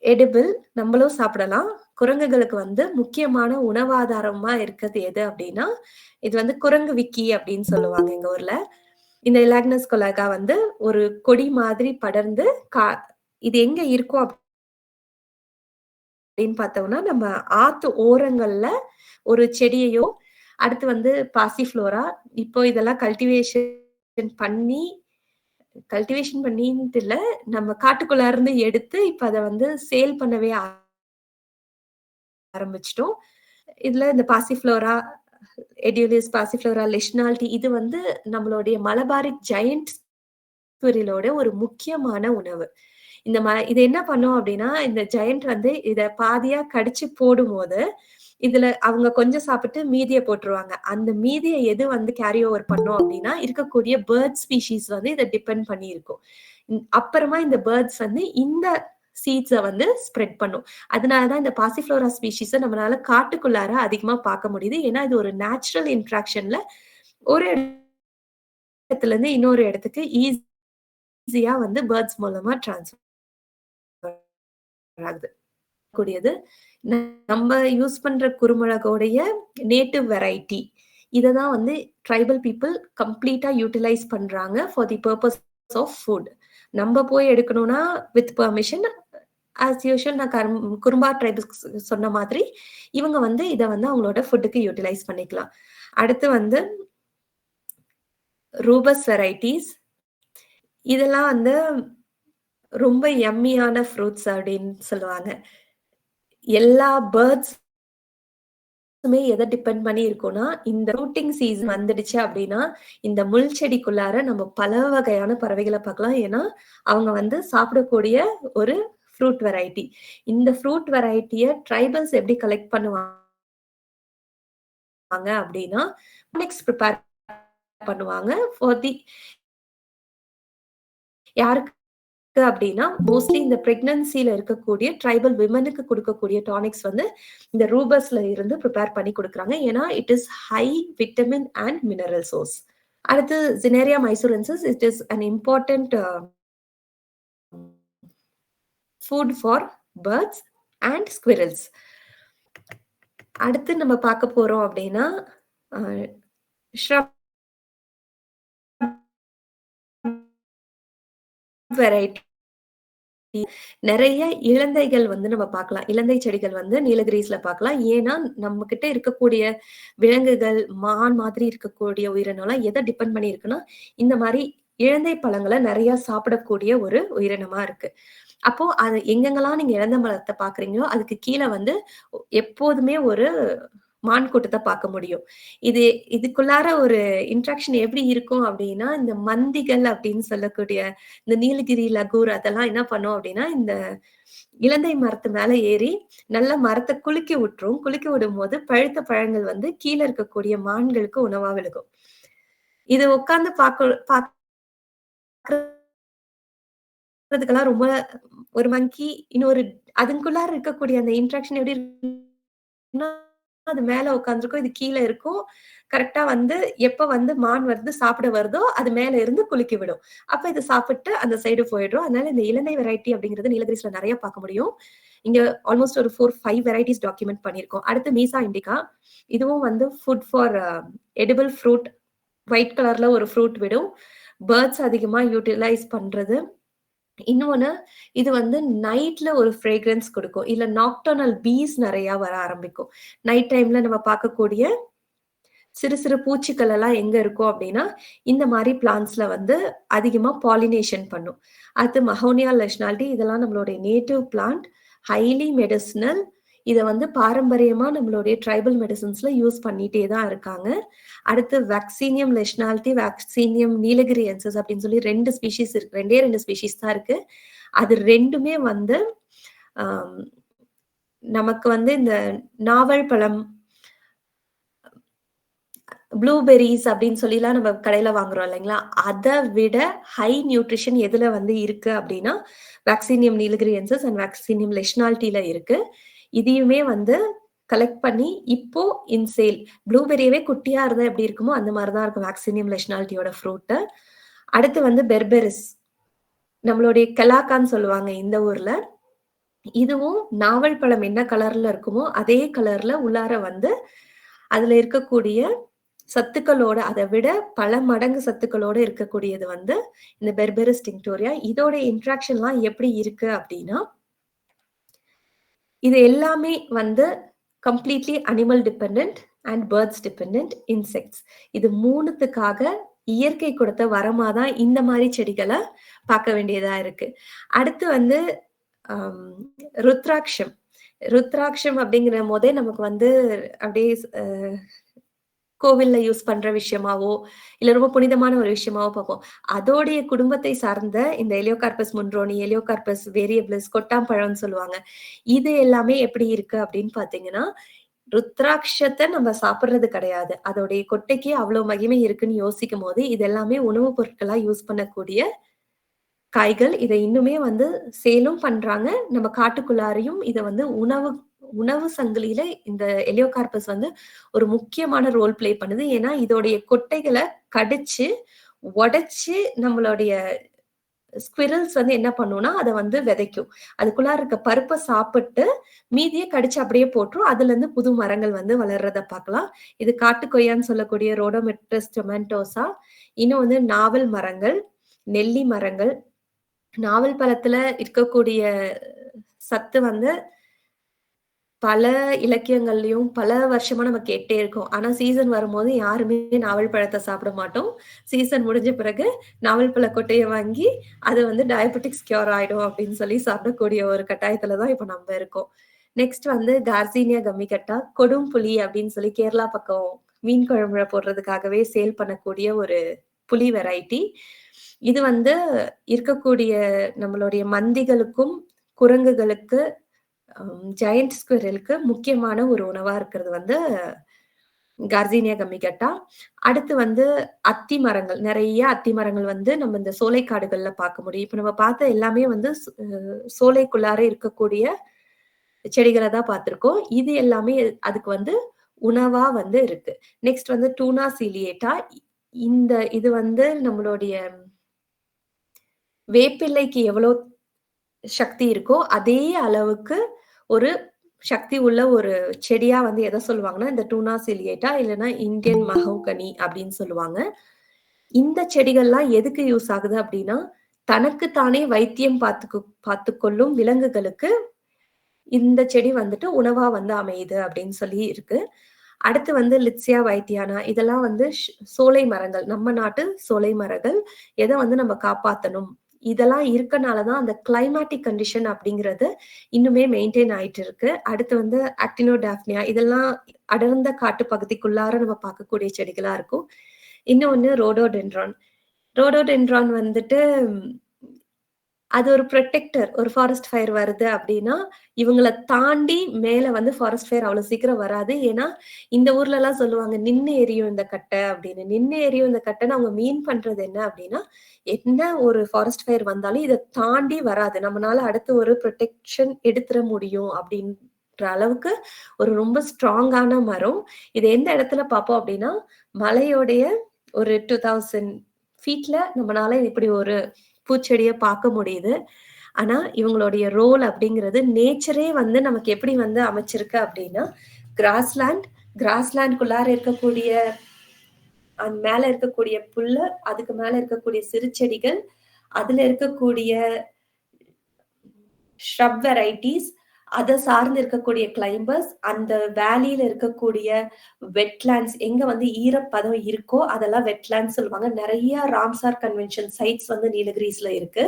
எடிபிள் நம்மளும் சாப்பிடலாம். குரங்குகளுக்கு வந்து முக்கியமான உணவாதாரமா இருக்கிறது எது அப்படின்னா, இது வந்து குரங்கு விக்கி அப்படின்னு சொல்லுவாங்க எங்க ஊர்ல. இந்த எலாக்னஸ் கொலாகா வந்து ஒரு கொடி மாதிரி படர்ந்து இது எங்க இருக்கும் அப்படின்னு பார்த்தோம்னா, நம்ம ஆத்து ஓரங்கள்ல ஒரு செடியையோ, அடுத்து வந்து பாசிஃப்ளோரா, இப்போ இதெல்லாம் கல்டிவேஷன் பண்ணின்ட்டு இல்ல, நம்ம காட்டுக்குள்ள இருந்து எடுத்து இப்ப அத வந்து சேல் பண்ணவே ஆரம்பிச்சுட்டோம். இதுல இந்த பாசிஃப்ளோரா, எடியூலியஸ் பாசிஃப்ளோரா லெஷ்னால்டி இது வந்து நம்மளுடைய மலபாரிக் ஜெயண்ட் ஸ்குரிலோட ஒரு முக்கியமான உணவு. இது என்ன பண்ணும் அப்டின்னா, இந்த ஜெயண்ட் வந்து இத பாதியா கடிச்சு போடும்போது, இதுல அவங்க கொஞ்சம் சாப்பிட்டு மீதிய போட்டுருவாங்க. அந்த மீதிய எது வந்து கேரி ஓவர் பண்ணும் அப்டின்னா, இருக்கக்கூடிய பேர்ட் ஸ்பீஷீஸ் வந்து இத டிபெண்ட் பண்ணி இருக்கும். அப்புறமா இந்த பேர்ட்ஸ் வந்து இந்த சீட்ஸ வந்து ஸ்ப்ரெட் பண்ணும். அதனால தான் இந்த பாசிஃப்ளோரா ஸ்பீஷீஸ நம்மளால காட்டுக்குள்ளார அதிகமா பார்க்க முடியுது. ஏன்னா, இது ஒரு நேச்சுரல் இன்டராக்ஷன்ல ஒரு இடத்துல இருந்து இன்னொரு இடத்துக்கு ஈஸியா வந்து பேர்ட்ஸ் மூலமா ட்ரான்ஸ்ஃபர் ஆகுது. கூடியது. நம்ம யூஸ் பண்ற குறுமிளகோடைய நேட்டிவ் வெரைட்டி. இத தான் வந்து ட்ரைபல் பீப்பிள் கம்ப்ளீட்டா யூட்டிலைஸ் பண்றாங்க for the purpose of food. நம்ம போய் எடுக்கணும்னா வித் பெர்மிஷன் ஆஸ் யூசுவல் நான் குறும்பா ட்ரைபல்ஸ் சொன்ன மாதிரி இவங்க வந்து இத வந்து அவங்களோட ஃபுட்டுக்கு யூட்டிலைஸ் பண்ணிக்கலாம். அடுத்து வந்து ரூபஸ் வெரைட்டீஸ். இதெல்லாம் வந்து ரொம்ப யம்மியான ஃப்ரூட்ஸ் அப்படின்னு சொல்லுவாங்க. எல்லா பேர்ட்ஸுமே எத டிபெண்ட் பண்ணி இருக்கும்னா, இந்த ஃப்ரூட்டிங் சீசன் வந்துடுச்சு அப்படின்னா, இந்த முள் செடிக்குள்ளார நம்ம பல வகையான பறவைகள பார்க்கலாம். ஏன்னா, அவங்க வந்து சாப்பிடக்கூடிய ஒரு ஃப்ரூட் வெரைட்டி. இந்த ஃப்ரூட் வெரைட்டிய ட்ரைபல்ஸ் எப்படி கலெக்ட் பண்ணுவாங்க அப்படின்னா, டானிக்ஸ் பிரிப்பேர் பண்ணுவாங்க ஃபார் தி யாருக்கு அப்படின்னா, மோஸ்ட்லி இந்த பிரெக்னன்சில இருக்கக்கூடிய ட்ரைபல் விமனுக்கு குடுக்கக்கூடிய டானிக்ஸ் வந்து இந்த ரூபஸ்ல இருந்து பிரிப்பேர் பண்ணி குடுக்குறாங்க. ஏன்னா, it is high vitamin and mineral source. அடுத்து Zinnaria mysorensis, it is an important food for birds and squirrels. அடுத்து நம்ம பார்க்க போறோம் அப்படின்னா, shrub வெரைட்டி. நெறைய இலந்தைகள் வந்து நம்ம பார்க்கலாம். இலந்தை செடிகள் வந்து நீலகிரிஸ்ல பார்க்கலாம். ஏன்னா, நம்ம கிட்ட இருக்கக்கூடிய விலங்குகள், மான் மாதிரி இருக்கக்கூடிய உயிரினம்லாம் எத டிபெண்ட் பண்ணி இருக்குன்னா, இந்த மாரி இலந்தை பழங்கள நெறைய சாப்பிடக்கூடிய ஒரு உயிரினமா இருக்கு. அப்போ அது எங்கெங்கலாம் நீங்க இலந்த மரத்த பார்க்குறீங்களோ, அதுக்கு கீழ வந்து எப்போதுமே ஒரு மான் கூட்டத்த பார்க்க முடியும். இதுக்குள்ளார ஒரு இன்டராக்ஷன் எப்படி இருக்கும் அப்படின்னா, இந்த மந்திகள் அப்படின்னு சொல்லக்கூடிய இந்த நீலகிரி, லகூர் அதெல்லாம் என்ன பண்ணும் அப்படின்னா, இந்த இலந்தை மரத்து மேல ஏறி நல்லா மரத்த குலுக்கி விட்டுரும். குலுக்கி விடும்போது பழுத்த பழங்கள் வந்து கீழ இருக்கக்கூடிய மான்களுக்கு உணவா விழுகும். இது உட்கார்ந்து பார்க்கறதுக்கெல்லாம் ரொம்ப ஒரு மங்கி இன்னொரு அதுக்குள்ளார இருக்கக்கூடிய அந்த இன்டராக்ஷன் எப்படி இருக்கும்னா, அது மேல உட்கார்ந்திருக்கும். இது கீழ இருக்கும். கரெக்ட்டா வந்து எப்ப வந்து மான் வந்து சாப்பிட வருதோ, அது மேல இருந்து குலுக்கி விடும். அப்ப இத சாப்பிட்டு அந்த சைடு போயிடும். அதனால இந்த இலந்தை வெரைட்டி அப்படிங்கிறது நீலகிரிஸ்ல நெறைய பார்க்க முடியும். இங்க ஆல்மோஸ்ட் ஒரு 4, 5 வெரைட்டீஸ் டாக்குமெண்ட் பண்ணியிருக்கோம். அடுத்து மீசா இண்டிகா. இதுவும் வந்து food for edible fruit. White கலர்ல ஒரு ஃப்ரூட் விடும். பேர்ட்ஸ் அதிகமா யூட்டிலைஸ் பண்றது. இன்னொன்னு, இது வந்து நைட்ல ஒரு ஃப்ரேக்ரன்ஸ் குடுக்கும். இல்ல நாக்டர்னல் பீஸ் நெறைய வர ஆரம்பிக்கும். நைட் டைம்ல நம்ம பார்க்கக்கூடிய சிறு சிறு பூச்சிகள் எல்லாம் எங்க இருக்கும் அப்டின்னா, இந்த மாரி பிளான்ட்ஸ்ல வந்து அதிகமா பாலினேஷன் பண்ணும். அடுத்து மஹோனியா லெஷ்னால்டி இதெல்லாம் நம்மளுடைய நேட்டிவ் பிளான்ட். Highly medicinal. இத வந்து பாரம்பரியமா நம்மளுடைய ட்ரைபல் மெடிசின்ஸ்ல யூஸ் பண்ணிட்டே தான் இருக்காங்க. அடுத்து வாக்சீனியம் லெஷ்னால்டி, வாக்சீனியம் நீலகிரியன்சிஸ் அப்படின்னு சொல்லி 2 ஸ்பீஷீஸ் இருக்கு. 2 ஸ்பீஷீஸ் தான் இருக்கு. அது 2மே வந்து நமக்கு வந்து இந்த நாவல் பழம், ப்ளூபெர்ரீஸ் அப்படின்னு சொல்லிலாம் நம்ம கடையில வாங்குறோம் இல்லைங்களா? அத விட ஹை நியூட்ரிஷன் எதுல வந்து இருக்கு அப்படின்னா, வாக்சீனியம் நீலகிரியன்சிஸ் அண்ட் வாக்சீனியம் லெஷ்னால்டில இருக்கு. இதையுமே வந்து கலெக்ட் பண்ணி இப்போ இன் சேல். ப்ளூபெர்ரியவே குட்டியா இருந்தா எப்படி இருக்குமோ அந்த மாதிரி தான் இருக்கும் வேக்சினியம் லெஷ்னாலிட்டியோட ஃப்ரூட். அடுத்து வந்து பெர்பெரிஸ், நம்மளுடைய கலாக்கான்னு சொல்லுவாங்க இந்த ஊர்ல. இதுவும் நாவல் பழம் என்ன கலர்ல இருக்குமோ அதே கலர்ல உள்ளார வந்து அதுல இருக்கக்கூடிய சத்துக்களோட, அதை விட பல மடங்கு சத்துக்களோட இருக்கக்கூடியது வந்து இந்த பெர்பெரிஸ் டிங்க்டோரியா. இதோட இன்ட்ராக்ஷன்லாம் எப்படி இருக்கு அப்படின்னா, இது எல்லாமே வந்து completely animal dependent and birds dependent insects. இது மூணுத்துக்காக இயற்கை கொடுத்த வரமா தான் இந்த மாதிரி செடிகளை பார்க்க வேண்டியதா இருக்கு. அடுத்து வந்து ருத்ராட்சம். ருத்ராட்சம் அப்படிங்கிற போதே நமக்கு வந்து அப்படியே கோவில்ல யூஸ் பண்ற விஷயமாவோ இல்ல ரொம்ப புனிதமான ஒரு விஷயமாவோ பார்ப்போம். அதோடைய குடும்பத்தை சார்ந்த இந்த எலியோகார்பஸ் முன்ரோனி, எலியோகார்பஸ் வேரியபிளிஸ், கொட்டாம்பழம்னு சொல்லுவாங்க. இது எல்லாமே எப்படி இருக்கு அப்படின்னு பாத்தீங்கன்னா, ருத்ராட்சத்தை நம்ம சாப்பிடுறது கிடையாது. அதோடைய கொட்டைக்கு அவ்வளவு மகிமை இருக்குன்னு யோசிக்கும் போது இது எல்லாமே உணவுப் பொருட்களா யூஸ் பண்ணக்கூடிய காய்கள். இதை இன்னுமே வந்து சேலும் பண்றாங்க. நம்ம காட்டுக்குள்ளாரையும் இதை வந்து உணவு சங்கிலியில இந்த எலியோகார்பஸ் வந்து ஒரு முக்கியமான ரோல் பிளே பண்ணுது. ஏன்னா இதோடைய கொட்டைகளை கடிச்சு உடைச்சு நம்மளுடைய ஸ்குவிரல்ஸ் வந்து என்ன பண்ணும்னா அதை வந்து விதைக்கும். அதுக்குள்ளார இருக்க பருப்பை சாப்பிட்டு மீதியை கடிச்சு அப்படியே போட்டுரும். அதுல இருந்து புது மரங்கள் வந்து வளர்றத பார்க்கலாம். இது காட்டு கொய்யான்னு சொல்லக்கூடிய ரோடோமெட்ரஸ் டொமேட்டோசா. இன்னும் வந்து நாவல் மரங்கள், நெல்லி மரங்கள். நாவல் பழத்துல இருக்கக்கூடிய சத்து வந்து பல இலக்கியங்கள்லயும் பல வருஷமா நம்ம கேட்டே இருக்கோம். ஆனா சீசன் வரும்போது யாருமே நாவல் பழத்தை சாப்பிட மாட்டோம். சீசன் முடிஞ்ச பிறகு நாவல் பழ கொட்டையை வாங்கி அது வந்து டயபெட்டிக்ஸ் கியூர் ஆயிடும் அப்படின்னு சொல்லி சாப்பிடக்கூடிய ஒரு கட்டாயத்துலதான் இப்ப நம்ம இருக்கோம். நெக்ஸ்ட் வந்து கார்சீனியா கம்மிகட்டா, கொடும் புளி அப்படின்னு சொல்லி கேரளா பக்கம் மீன் குழம்புல போடுறதுக்காகவே சேல் பண்ணக்கூடிய ஒரு புளி வெரைட்டி. இது வந்து இருக்கக்கூடிய நம்மளுடைய மந்திகளுக்கும் குரங்குகளுக்கு ஜெயண்ட் ஸ்குவிரலுக்கு முக்கியமான ஒரு உணவா இருக்கிறது வந்து கார்சீனியா கம்மிகட்டா. அடுத்து வந்து அத்தி மரங்கள், நிறைய அத்தி மரங்கள் வந்து நம்ம இந்த சோலைக்காடுகள்ல பார்க்க முடியும். இப்ப நம்ம பார்த்த எல்லாமே வந்து சோலைக்குள்ளார இருக்கக்கூடிய செடிகளை தான் பார்த்திருக்கோம். இது எல்லாமே அதுக்கு வந்து உணவா வந்து இருக்கு. நெக்ஸ்ட் வந்து டூனா சீலியேட்டா. இது வந்து நம்மளுடைய வேப்பிள்ளைக்கு எவ்வளவு சக்தி இருக்கோ அதே அளவுக்கு ஒரு சக்தி உள்ள ஒரு செடியா வந்து எதை சொல்லுவாங்கன்னா இந்த டூனா சிலியேட்டா இல்லைன்னா இந்தியன் மஹோகனி அப்படின்னு சொல்லுவாங்க. இந்த செடிகள்லாம் எதுக்கு யூஸ் ஆகுது அப்படின்னா, தனக்கு தானே வைத்தியம் பார்த்துக்கொள்ளும் விலங்குகளுக்கு இந்த செடி வந்துட்டு உணவா வந்து அமையுது அப்படின்னு சொல்லி இருக்கு. அடுத்து வந்து லிட்சியா வைத்தியானா. இதெல்லாம் வந்து சோலை மரங்கள், நம்ம நாட்டு சோலை மரங்கள். எதை வந்து நம்ம காப்பாத்தணும், இதெல்லாம் இருக்கனாலதான் அந்த கிளைமேட்டிக் கண்டிஷன் அப்படிங்கிறது இன்னுமே மெயின்டைன் ஆயிட்டு இருக்கு. அடுத்து வந்து ஆக்டினோடாப்னியா. இதெல்லாம் அடர்ந்த காட்டு பகுதிக்குள்ளார நம்ம பார்க்கக்கூடிய செடிகளா இருக்கும். இன்னொன்னு ரோடோடென்ட்ரான். ரோடோடென்ட்ரான் வந்துட்டு அது ஒரு ப்ரொடெக்டர். ஒரு ஃபாரஸ்ட் ஃபயர் வருது அப்படின்னா இவங்களை தாண்டி மேல வந்து ஃபாரஸ்ட் ஃபயர் அவ்வளவு சீக்கிரம் வராது. ஏன்னா இந்த ஊர்ல எல்லாம் சொல்லுவாங்க நின்னு எரியும் இந்த கட்டை அப்படின்னு. நின்னு எரியும் இந்த கட்டைன்னு அவங்க மீன் பண்றது என்ன அப்படின்னா, என்ன ஒரு ஃபாரஸ்ட் ஃபயர் வந்தாலும் இதை தாண்டி வராது, நம்மளால அடுத்து ஒரு ப்ரொடெக்ஷன் எடுத்துட முடியும் அப்படின்ற அளவுக்கு ஒரு ரொம்ப ஸ்ட்ராங்கான மரம். இது எந்த இடத்துல பார்ப்போம் அப்படின்னா, மலையோடைய ஒரு 2000 ஃபீட்ல நம்மளால இப்படி ஒரு பூச்செடியை பார்க்க முடியுது. ஆனா இவங்களுடைய ரோல் அப்படிங்கிறது நேச்சரே வந்து நமக்கு எப்படி வந்து அமைச்சிருக்கு அப்படின்னா, கிராஸ்லேண்ட்குள்ளார இருக்கக்கூடிய அந்த மேல இருக்கக்கூடிய புல்லு, அதுக்கு மேல இருக்கக்கூடிய சிறு செடிகள், அதுல இருக்கக்கூடிய ஷ்ரப் வெரைட்டிஸ், அதை சார்ந்து இருக்கக்கூடிய கிளைம்பர்ஸ், அந்த வேலியில இருக்கக்கூடிய வெட்லேண்ட்ஸ், எங்க வந்து ஈரப்பதம் இருக்கோ அதெல்லாம் வெட்லேண்ட்ஸ் சொல்லுவாங்க. நிறைய ராம்சார் கன்வென்ஷன் சைட்ஸ் வந்து நீலகிரிஸ்ல இருக்கு.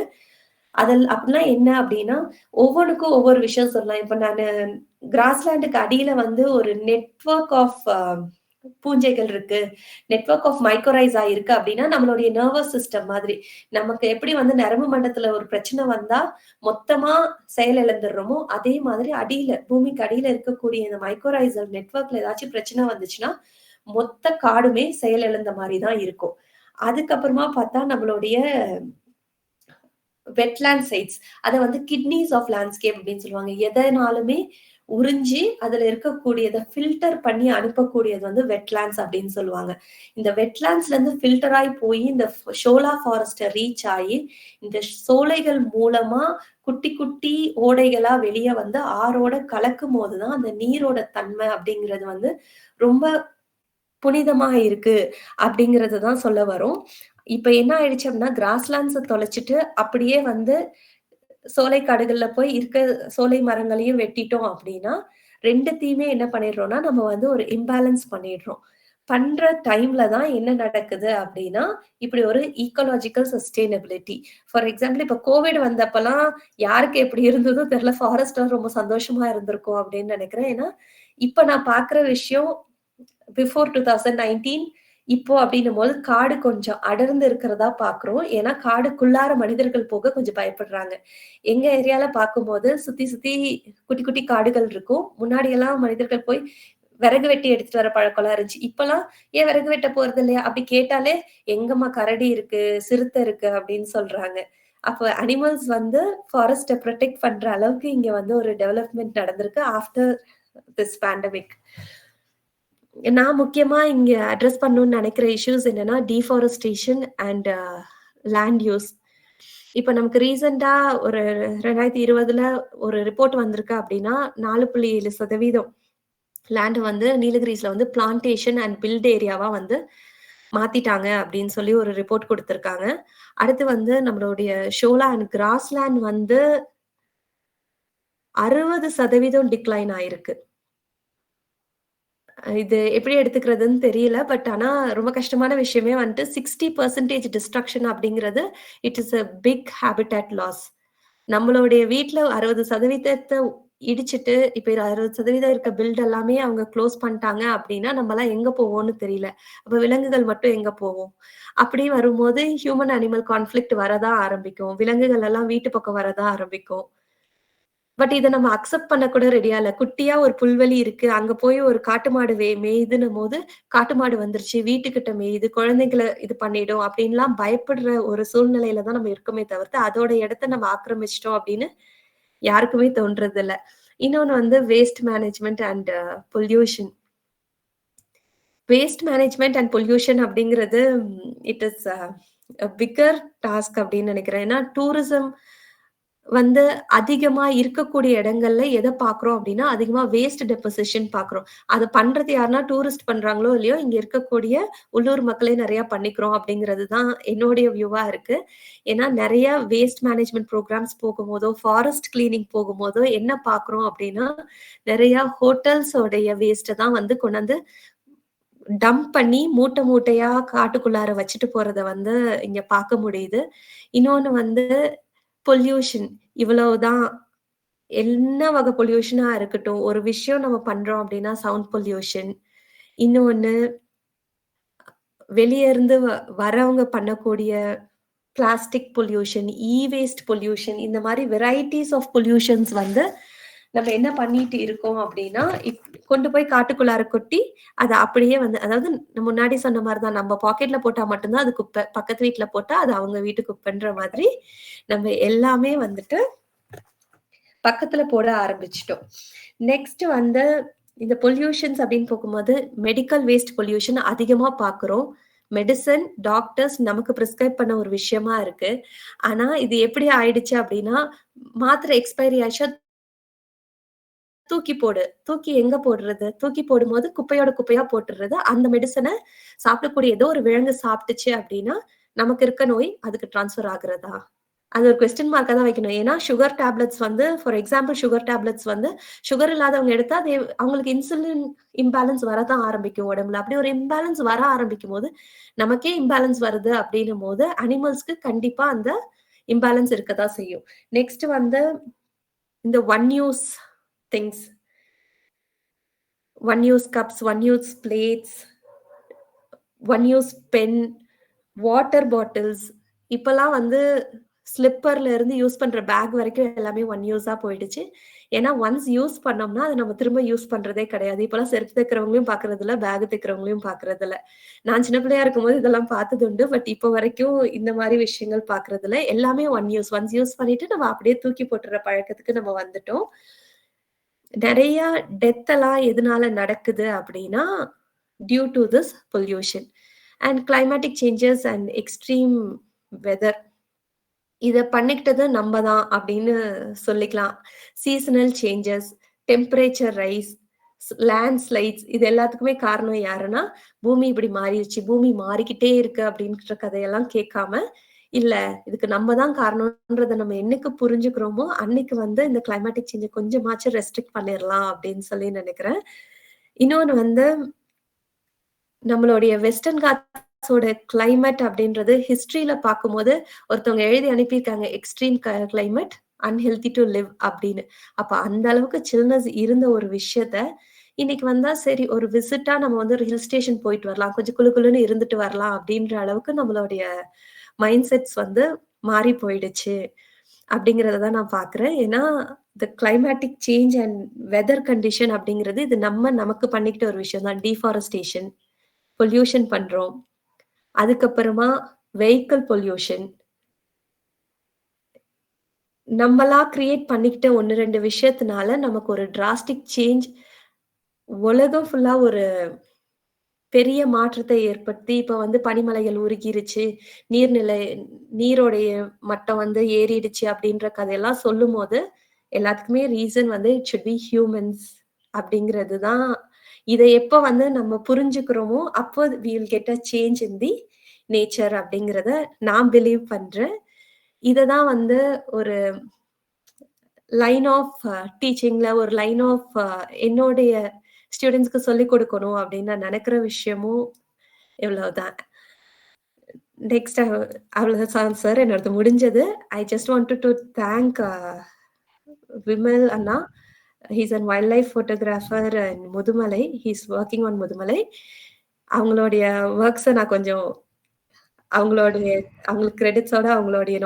அப்படின்னா என்ன அப்படின்னா, ஒவ்வொன்றுக்கும் ஒவ்வொரு விஷயம் சொல்லலாம். இப்ப நானு கிராஸ்லேண்டுக்கு அடியில வந்து ஒரு நெட்வொர்க் ஆஃப் பூஞ்சைகள் இருக்கு, நெட்வொர்க் ஆஃப் மைக்ரோரைசா இருக்கு அப்படின்னா நம்மளுடைய நர்வஸ் சிஸ்டம் மாதிரி. நமக்கு எப்படி வந்து நரம்பு மண்டலத்துல ஒரு பிரச்சனை வந்தா மொத்தமா செயல் இழந்துடுறோமோ, அதே மாதிரி அடியில பூமிக்கு அடியில இருக்கக்கூடிய இந்த மைக்ரோரைசல் நெட்வொர்க்ல ஏதாச்சும் பிரச்சனை வந்துச்சுன்னா மொத்த காடுமே செயல் இழந்த மாதிரிதான் இருக்கும். அதுக்கப்புறமா பார்த்தா நம்மளுடைய வெட்லேண்ட் சைட்ஸ், அதை வந்து கிட்னிஸ் ஆஃப் லேண்ட்ஸ்கேப் அப்படின்னு சொல்லுவாங்க. எதனாலுமே உறிஞ்சி அதுல இருக்கக்கூடியதை ஃபில்டர் பண்ணி அனுப்பக்கூடியது வந்து வெட்லாண்ட்ஸ் அப்படின்னு சொல்லுவாங்க. இந்த வெட்லாண்ட்ஸ்ல இருந்து ஃபில்டர் ஆகி போய் இந்த ஷோலா ஃபாரஸ்ட ரீச் ஆகி இந்த சோலைகள் மூலமா குட்டி குட்டி ஓடைகளா வெளியே வந்து ஆறோட கலக்கும் போதுதான் அந்த நீரோட தன்மை அப்படிங்கிறது வந்து ரொம்ப புனிதமா இருக்கு அப்படிங்கறது தான் சொல்ல வரும். இப்ப என்ன ஆயிடுச்சு அப்படின்னா கிராஸ்லாண்ட்ஸை தொலைச்சிட்டு அப்படியே வந்து சோலை காடுகள்ல போய் இருக்க சோலை மரங்களையும் வெட்டிட்டோம் அப்படின்னா ரெண்டுத்தையுமே என்ன பண்ணிடுறோம்னா நம்ம வந்து ஒரு இம்பேலன்ஸ் பண்ணிடுறோம். பண்ற டைம்ல தான் என்ன நடக்குது அப்படின்னா இப்படி ஒரு ஈக்கோலாஜிக்கல் சஸ்டைனபிலிட்டி. ஃபார் எக்ஸாம்பிள் இப்ப கோவிட் வந்தப்பெல்லாம் யாருக்கு எப்படி இருந்ததோ தெரியல, ஃபாரஸ்ட் ரொம்ப சந்தோஷமா இருந்திருக்கும் அப்படின்னு நினைக்கிறேன். ஏன்னா இப்ப நான் பாக்குற விஷயம் பிஃபோர் 2019 இப்போ அப்படின்னும் போது காடு கொஞ்சம் அடர்ந்து இருக்கிறதா பாக்குறோம். ஏன்னா காடுக்குள்ளார மனிதர்கள் போக கொஞ்சம் பயப்படுறாங்க. எங்க ஏரியால பார்க்கும்போது சுத்தி சுத்தி குட்டி குட்டி காடுகள் இருக்கும். முன்னாடி எல்லாம் மனிதர்கள் போய் விறகு வெட்டி எடுத்துட்டு வர பழக்கம்லாம் இருந்துச்சு. இப்பெல்லாம் ஏன் விறகு வெட்ட போறது இல்லையா அப்படி கேட்டாலே எங்கம்மா கரடி இருக்கு, சிறுத்தை இருக்கு அப்படின்னு சொல்றாங்க. அப்போ அனிமல்ஸ் வந்து ஃபாரஸ்ட ப்ரொடெக்ட் பண்ற அளவுக்கு இங்க வந்து ஒரு டெவலப்மெண்ட் நடந்திருக்கு ஆஃப்டர் திஸ் பேண்டமிக். நான் முக்கியமா இங்க அட்ரஸ் பண்ணணும்னு நினைக்கிற இஷ்யூஸ் என்னன்னா டீஃபாரஸ்டேஷன் அண்ட் லேண்ட் யூஸ். இப்ப நமக்கு ரீசெண்டா ஒரு 2020 ஒரு ரிப்போர்ட் வந்திருக்கு அப்படின்னா 4.7% லேண்ட் வந்து நீலகிரிஸ்ல வந்து பிளான்டேஷன் அண்ட் பில்ட் ஏரியாவா வந்து மாத்திட்டாங்க அப்படின்னு சொல்லி ஒரு ரிப்போர்ட் கொடுத்திருக்காங்க. அடுத்து வந்து நம்மளுடைய ஷோலா அண்ட் கிராஸ்லேண்ட் வந்து 60% டிக்ளைன் ஆயிருக்கு. இது எப்படி எடுத்துக்கிறதுன்னு தெரியல. பட் ஆனா ரொம்ப கஷ்டமான விஷயமே வந்துட்டு 60% டிஸ்ட்ரக்ஷன் அப்படிங்கிறது it is a big habitat loss. நம்மளுடைய வீட்ல 60% இடிச்சிட்டு இப்ப 60% இருக்க பில்ட் எல்லாமே அவங்க க்ளோஸ் பண்ணிட்டாங்க அப்படின்னா நம்மலாம் எங்க போவோம்னு தெரியல. அப்ப விலங்குகள் மட்டும் எங்க போவோம்? அப்படி வரும்போது ஹியூமன் அனிமல் கான்ஃப்ளிக்ட் வரதான் ஆரம்பிக்கும். விலங்குகள் எல்லாம் வீட்டு பக்கம் வரதான் ஆரம்பிக்கும். பட் இத நம்ம அக்செப்ட் பண்ண கூட ரெடியா இல்ல. குட்டியா ஒரு புல்வெளி இருக்கு. அங்க போய் ஒரு காட்டு மாடு மேயுதுன்னும்போது, காட்டு மாடு வந்துருச்சு, வீட்டுக்கிட்ட மேயுது, குழந்தைங்கள இது பண்ணிடும் அப்படின்லாம் பயப்படுற ஒரு சூழ்நிலையில தான் நம்ம இருக்கோமே தவிர்த்து, அதோட இடத்த நம்ம ஆக்கிரமிச்சிட்டோம் அப்படின்னு யாருக்குமே தோன்றதில்ல. இன்னொன்னு வந்து waste management and pollution. Waste management and pollution அப்படிங்கிறது it is a bigger task அப்படின்னு நினைக்கிறேன். ஏன்னா டூரிசம் வந்து அதிகமா இருக்கக்கூடிய இடங்கள்ல எத பார்க்குறோம் அப்படின்னா, அதிகமா வேஸ்ட் டெபோசிஷன் பார்க்குறோம். அத பண்றது யாருன்னா டூரிஸ்ட் பண்றாங்களோ இல்லையோ, இங்க இருக்கக்கூடிய உள்ளூர் மக்களே நெறைய பண்ணிக்கிறோம் அப்படிங்கிறது தான் என்னுடைய வியூவா இருக்கு. ஏன்னா நெறைய வேஸ்ட் மேனேஜ்மென்ட் ப்ரோகிராம்ஸ் போகும்போதோ, ஃபாரஸ்ட் கிளீனிங் போகும்போதோ என்ன பார்க்குறோம் அப்படின்னா, நெறைய ஹோட்டல்ஸ் உடைய வேஸ்ட்ட தான் வந்து கொண்டாந்து டம்ப் பண்ணி மூட்டை மூட்டையா காட்டுக்குள்ளார வச்சுட்டு போறத வந்து இங்க பார்க்க முடியுது. இன்னொன்னு வந்து பொல்யூஷன் இவ்வளவுதான். என்ன வகை பொல்யூஷனா இருக்கட்டும். ஒரு விஷயம் நம்ம பண்றோம் அப்படின்னா சவுண்ட் பொல்யூஷன். இன்னொன்னு வெளிய இருந்து வரவங்க பண்ணக்கூடிய பிளாஸ்டிக் பொல்யூஷன், வேஸ்ட் பொல்யூஷன் இந்த மாரி வெரைட்டிஸ் ஆஃப் பொல்யூஷன்ஸ் வந்து நம்ம என்ன பண்ணிட்டு இருக்கோம் அப்படின்னா, கொண்டு போய் காட்டுக்குள்ளார கொட்டி, அத அப்படியே வந்து அதாவது நான் முன்னாடி சொன்ன மாரி தான். நம்ம பாக்கெட்ல போட்டா மட்டும் தான் அது குப்பை. பக்கத்து வீட்ல போட்டா அது அவங்க வீட்டு குப்பைன்ற மாதிரி, நம்ம எல்லாமே வந்துட்டு பக்கத்துல போட ஆரம்பிச்சுட்டோம். நெக்ஸ்ட் வந்து இந்த பொல்யூஷன்ஸ் அப்படின்னு போகும்போது, மெடிக்கல் வேஸ்ட் பொல்யூஷன் அதிகமா பார்க்குறோம். மெடிசின், டாக்டர்ஸ் நமக்கு பிரிஸ்கிரைப் பண்ண ஒரு விஷயமா இருக்கு. ஆனா இது எப்படி ஆயிடுச்சு அப்படின்னா, மாத்திரை எக்ஸ்பைரி ஆச்சா தூக்கி போடு. தூக்கி எங்க போடுறது? தூக்கி போடும்போது குப்பையோட குப்பையா போட்டுறது. அந்த மெடிசின சாப்பிடக்கூடிய ஏதோ ஒரு விலங்கு சாப்பிட்டுச்சு அப்படின்னா, நமக்கு இருக்க நோய் அதுக்கு ட்ரான்ஸ்ஃபர் ஆகுறதா? அது ஒரு கொஸ்டின் மார்க்கா தான் வைக்கணும். ஏன்னா சுகர் டேப்லெட்ஸ் வந்து ஃபார் எக்ஸாம்பிள் சுகர் டேப்லெட்ஸ் வந்து சுகர் இல்லாதவங்க எடுத்தா அவங்களுக்கு இன்சுலின் இம்பேலன்ஸ் வரதான் ஆரம்பிக்கும் உடம்புல. அப்படி ஒரு இம்பேலன்ஸ் வர ஆரம்பிக்கும்போது, நமக்கே இம்பேலன்ஸ் வருது அப்படின்னும்போது, அனிமல்ஸ்க்கு கண்டிப்பா அந்த இம்பேலன்ஸ் இருக்கத்தான் செய்யும். நெக்ஸ்ட் வந்து இந்த one use things. One use cups, one use plates, one use pen, water bottles இப்பல்லாம் வந்து ஸ்லிப்பர்ல இருந்து யூஸ் பண்ற பேக் வரைக்கும் எல்லாமே ஒன் யூஸா போயிடுச்சு. ஏன்னா ஒன்ஸ் யூஸ் பண்ணோம்னா அத நம்ம திரும்ப யூஸ் பண்றதே கிடையாது. இப்பல்லாம் செருப்பு தைக்கிறவங்களையும் பார்க்கறது இல்ல, பேக் தைக்கிறவங்களையும் பார்க்கறது இல்ல. நான் சின்ன பிள்ளையா இருக்கும்போது இதெல்லாம் பார்த்தது உண்டு. பட் இப்போ வரைக்கும் இந்த மாரி விஷயங்கள் பார்க்கறது இல்ல. எல்லாமே ஒன் யூஸ். ஒன்ஸ் யூஸ் பண்ணிட்டு நம்ம அப்படியே தூக்கி போட்டுற பழக்கத்துக்கு நம்ம வந்துட்டோம். நிறைய டெத் எல்லாம் எதனால நடக்குது அப்படின்னா due to this pollution and climatic changes and extreme weather. இத பண்ணிக்கிட்டது நம்ம தான் அப்படின்னு சொல்லிக்கலாம். Seasonal changes, temperature rise, landslides இது எல்லாத்துக்குமே காரணம் யாருன்னா, பூமி இப்படி மாறிடுச்சு, பூமி மாறிக்கிட்டே இருக்கு அப்படின்ற கதையெல்லாம் கேட்காம, இல்ல இதுக்கு நம்ம தான் காரணம்ன்றத நம்ம என்னைக்கு புரிஞ்சுக்கிறோமோ, அன்னைக்கு வந்து இந்த கிளைமேட்டிக் சேஞ்ச கொஞ்சமாச்சும் ரெஸ்ட்ரிக்ட் பண்ணிரலாம் அப்படின்னு சொல்லி நினைக்கிறேன். இன்னொன்னு வந்து நம்மளுடைய வெஸ்டர்ன் காட்ஸோட கிளைமேட் அப்படின்றது ஹிஸ்டரியில பார்க்கும்போது ஒருத்தவங்க எழுதி அனுப்பியிருக்காங்க extreme climate unhealthy to live அப்படின்னு. அப்ப அந்த அளவுக்கு சில்னஸ் இருந்த ஒரு விஷயத்த இன்னைக்கு வந்தா சரி ஒரு விசிட்டா நம்ம வந்து ஒரு ஹில் ஸ்டேஷன் போயிட்டு வரலாம், கொஞ்சம் குளு குளுன்னு இருந்துட்டு வரலாம் அப்படின்ற அளவுக்கு நம்மளுடைய மைண்ட் செட்ஸ் வந்து மாறி போயிடுச்சு அப்படிங்கிறத தான் நான் பார்க்குறேன். ஏன்னா இந்த climatic change and weather condition அப்படிங்கிறது இது நமக்கு பண்ணிக்கிட்ட ஒரு விஷயம் தான். டீஃபாரஸ்டேஷன், பொல்யூஷன் பண்றோம். அதுக்கப்புறமா வெஹிக்கிள் பொல்யூஷன். நம்மளா கிரியேட் பண்ணிக்கிட்ட 1, 2 விஷயத்தினால நமக்கு ஒரு டிராஸ்டிக் சேஞ்ச் உலகம் ஃபுல்லா ஒரு பெரிய மாற்றத்தை ஏற்படுத்தி, இப்ப வந்து பனிமலைகள் உருகிருச்சு, நீரோடைய மட்டம் வந்து ஏறிடுச்சு அப்படின்ற கதையெல்லாம் சொல்லும்போது, எல்லாத்துக்குமே ரீசன் வந்து இட் ஷுட் பி ஹியூமன்ஸ் அப்படிங்கிறது தான். இத எப்ப வந்து நம்ம புரிஞ்சுக்கிறோமோ, அப்போ we will get a change in the nature அப்படிங்கிறத நான் பிலீவ் பண்றேன். இத தான் வந்து ஒரு லைன் ஆஃப் டீச்சிங்ல ஒரு லைன் ஆஃப் என்னுடைய ஸ்டூடண்ட்ஸ்க்கு சொல்லிக் கொடுக்கணும் அப்படின்னு நான் நினைக்கிற விஷயமும் இவ்வளவுதான். நெக்ஸ்ட் அவ்வளவுதான் சார் என்னோடது முடிஞ்சது. I just wanted to thank Vimal அண்ணா. He's an wild life photographer and Mudumalai. He's working on Mudumalai. அவங்களுடைய ஒர்க்ஸை நான் கொஞ்சம் அவங்களுக்கு கிரெடிட்ஸோட அவங்களுடைய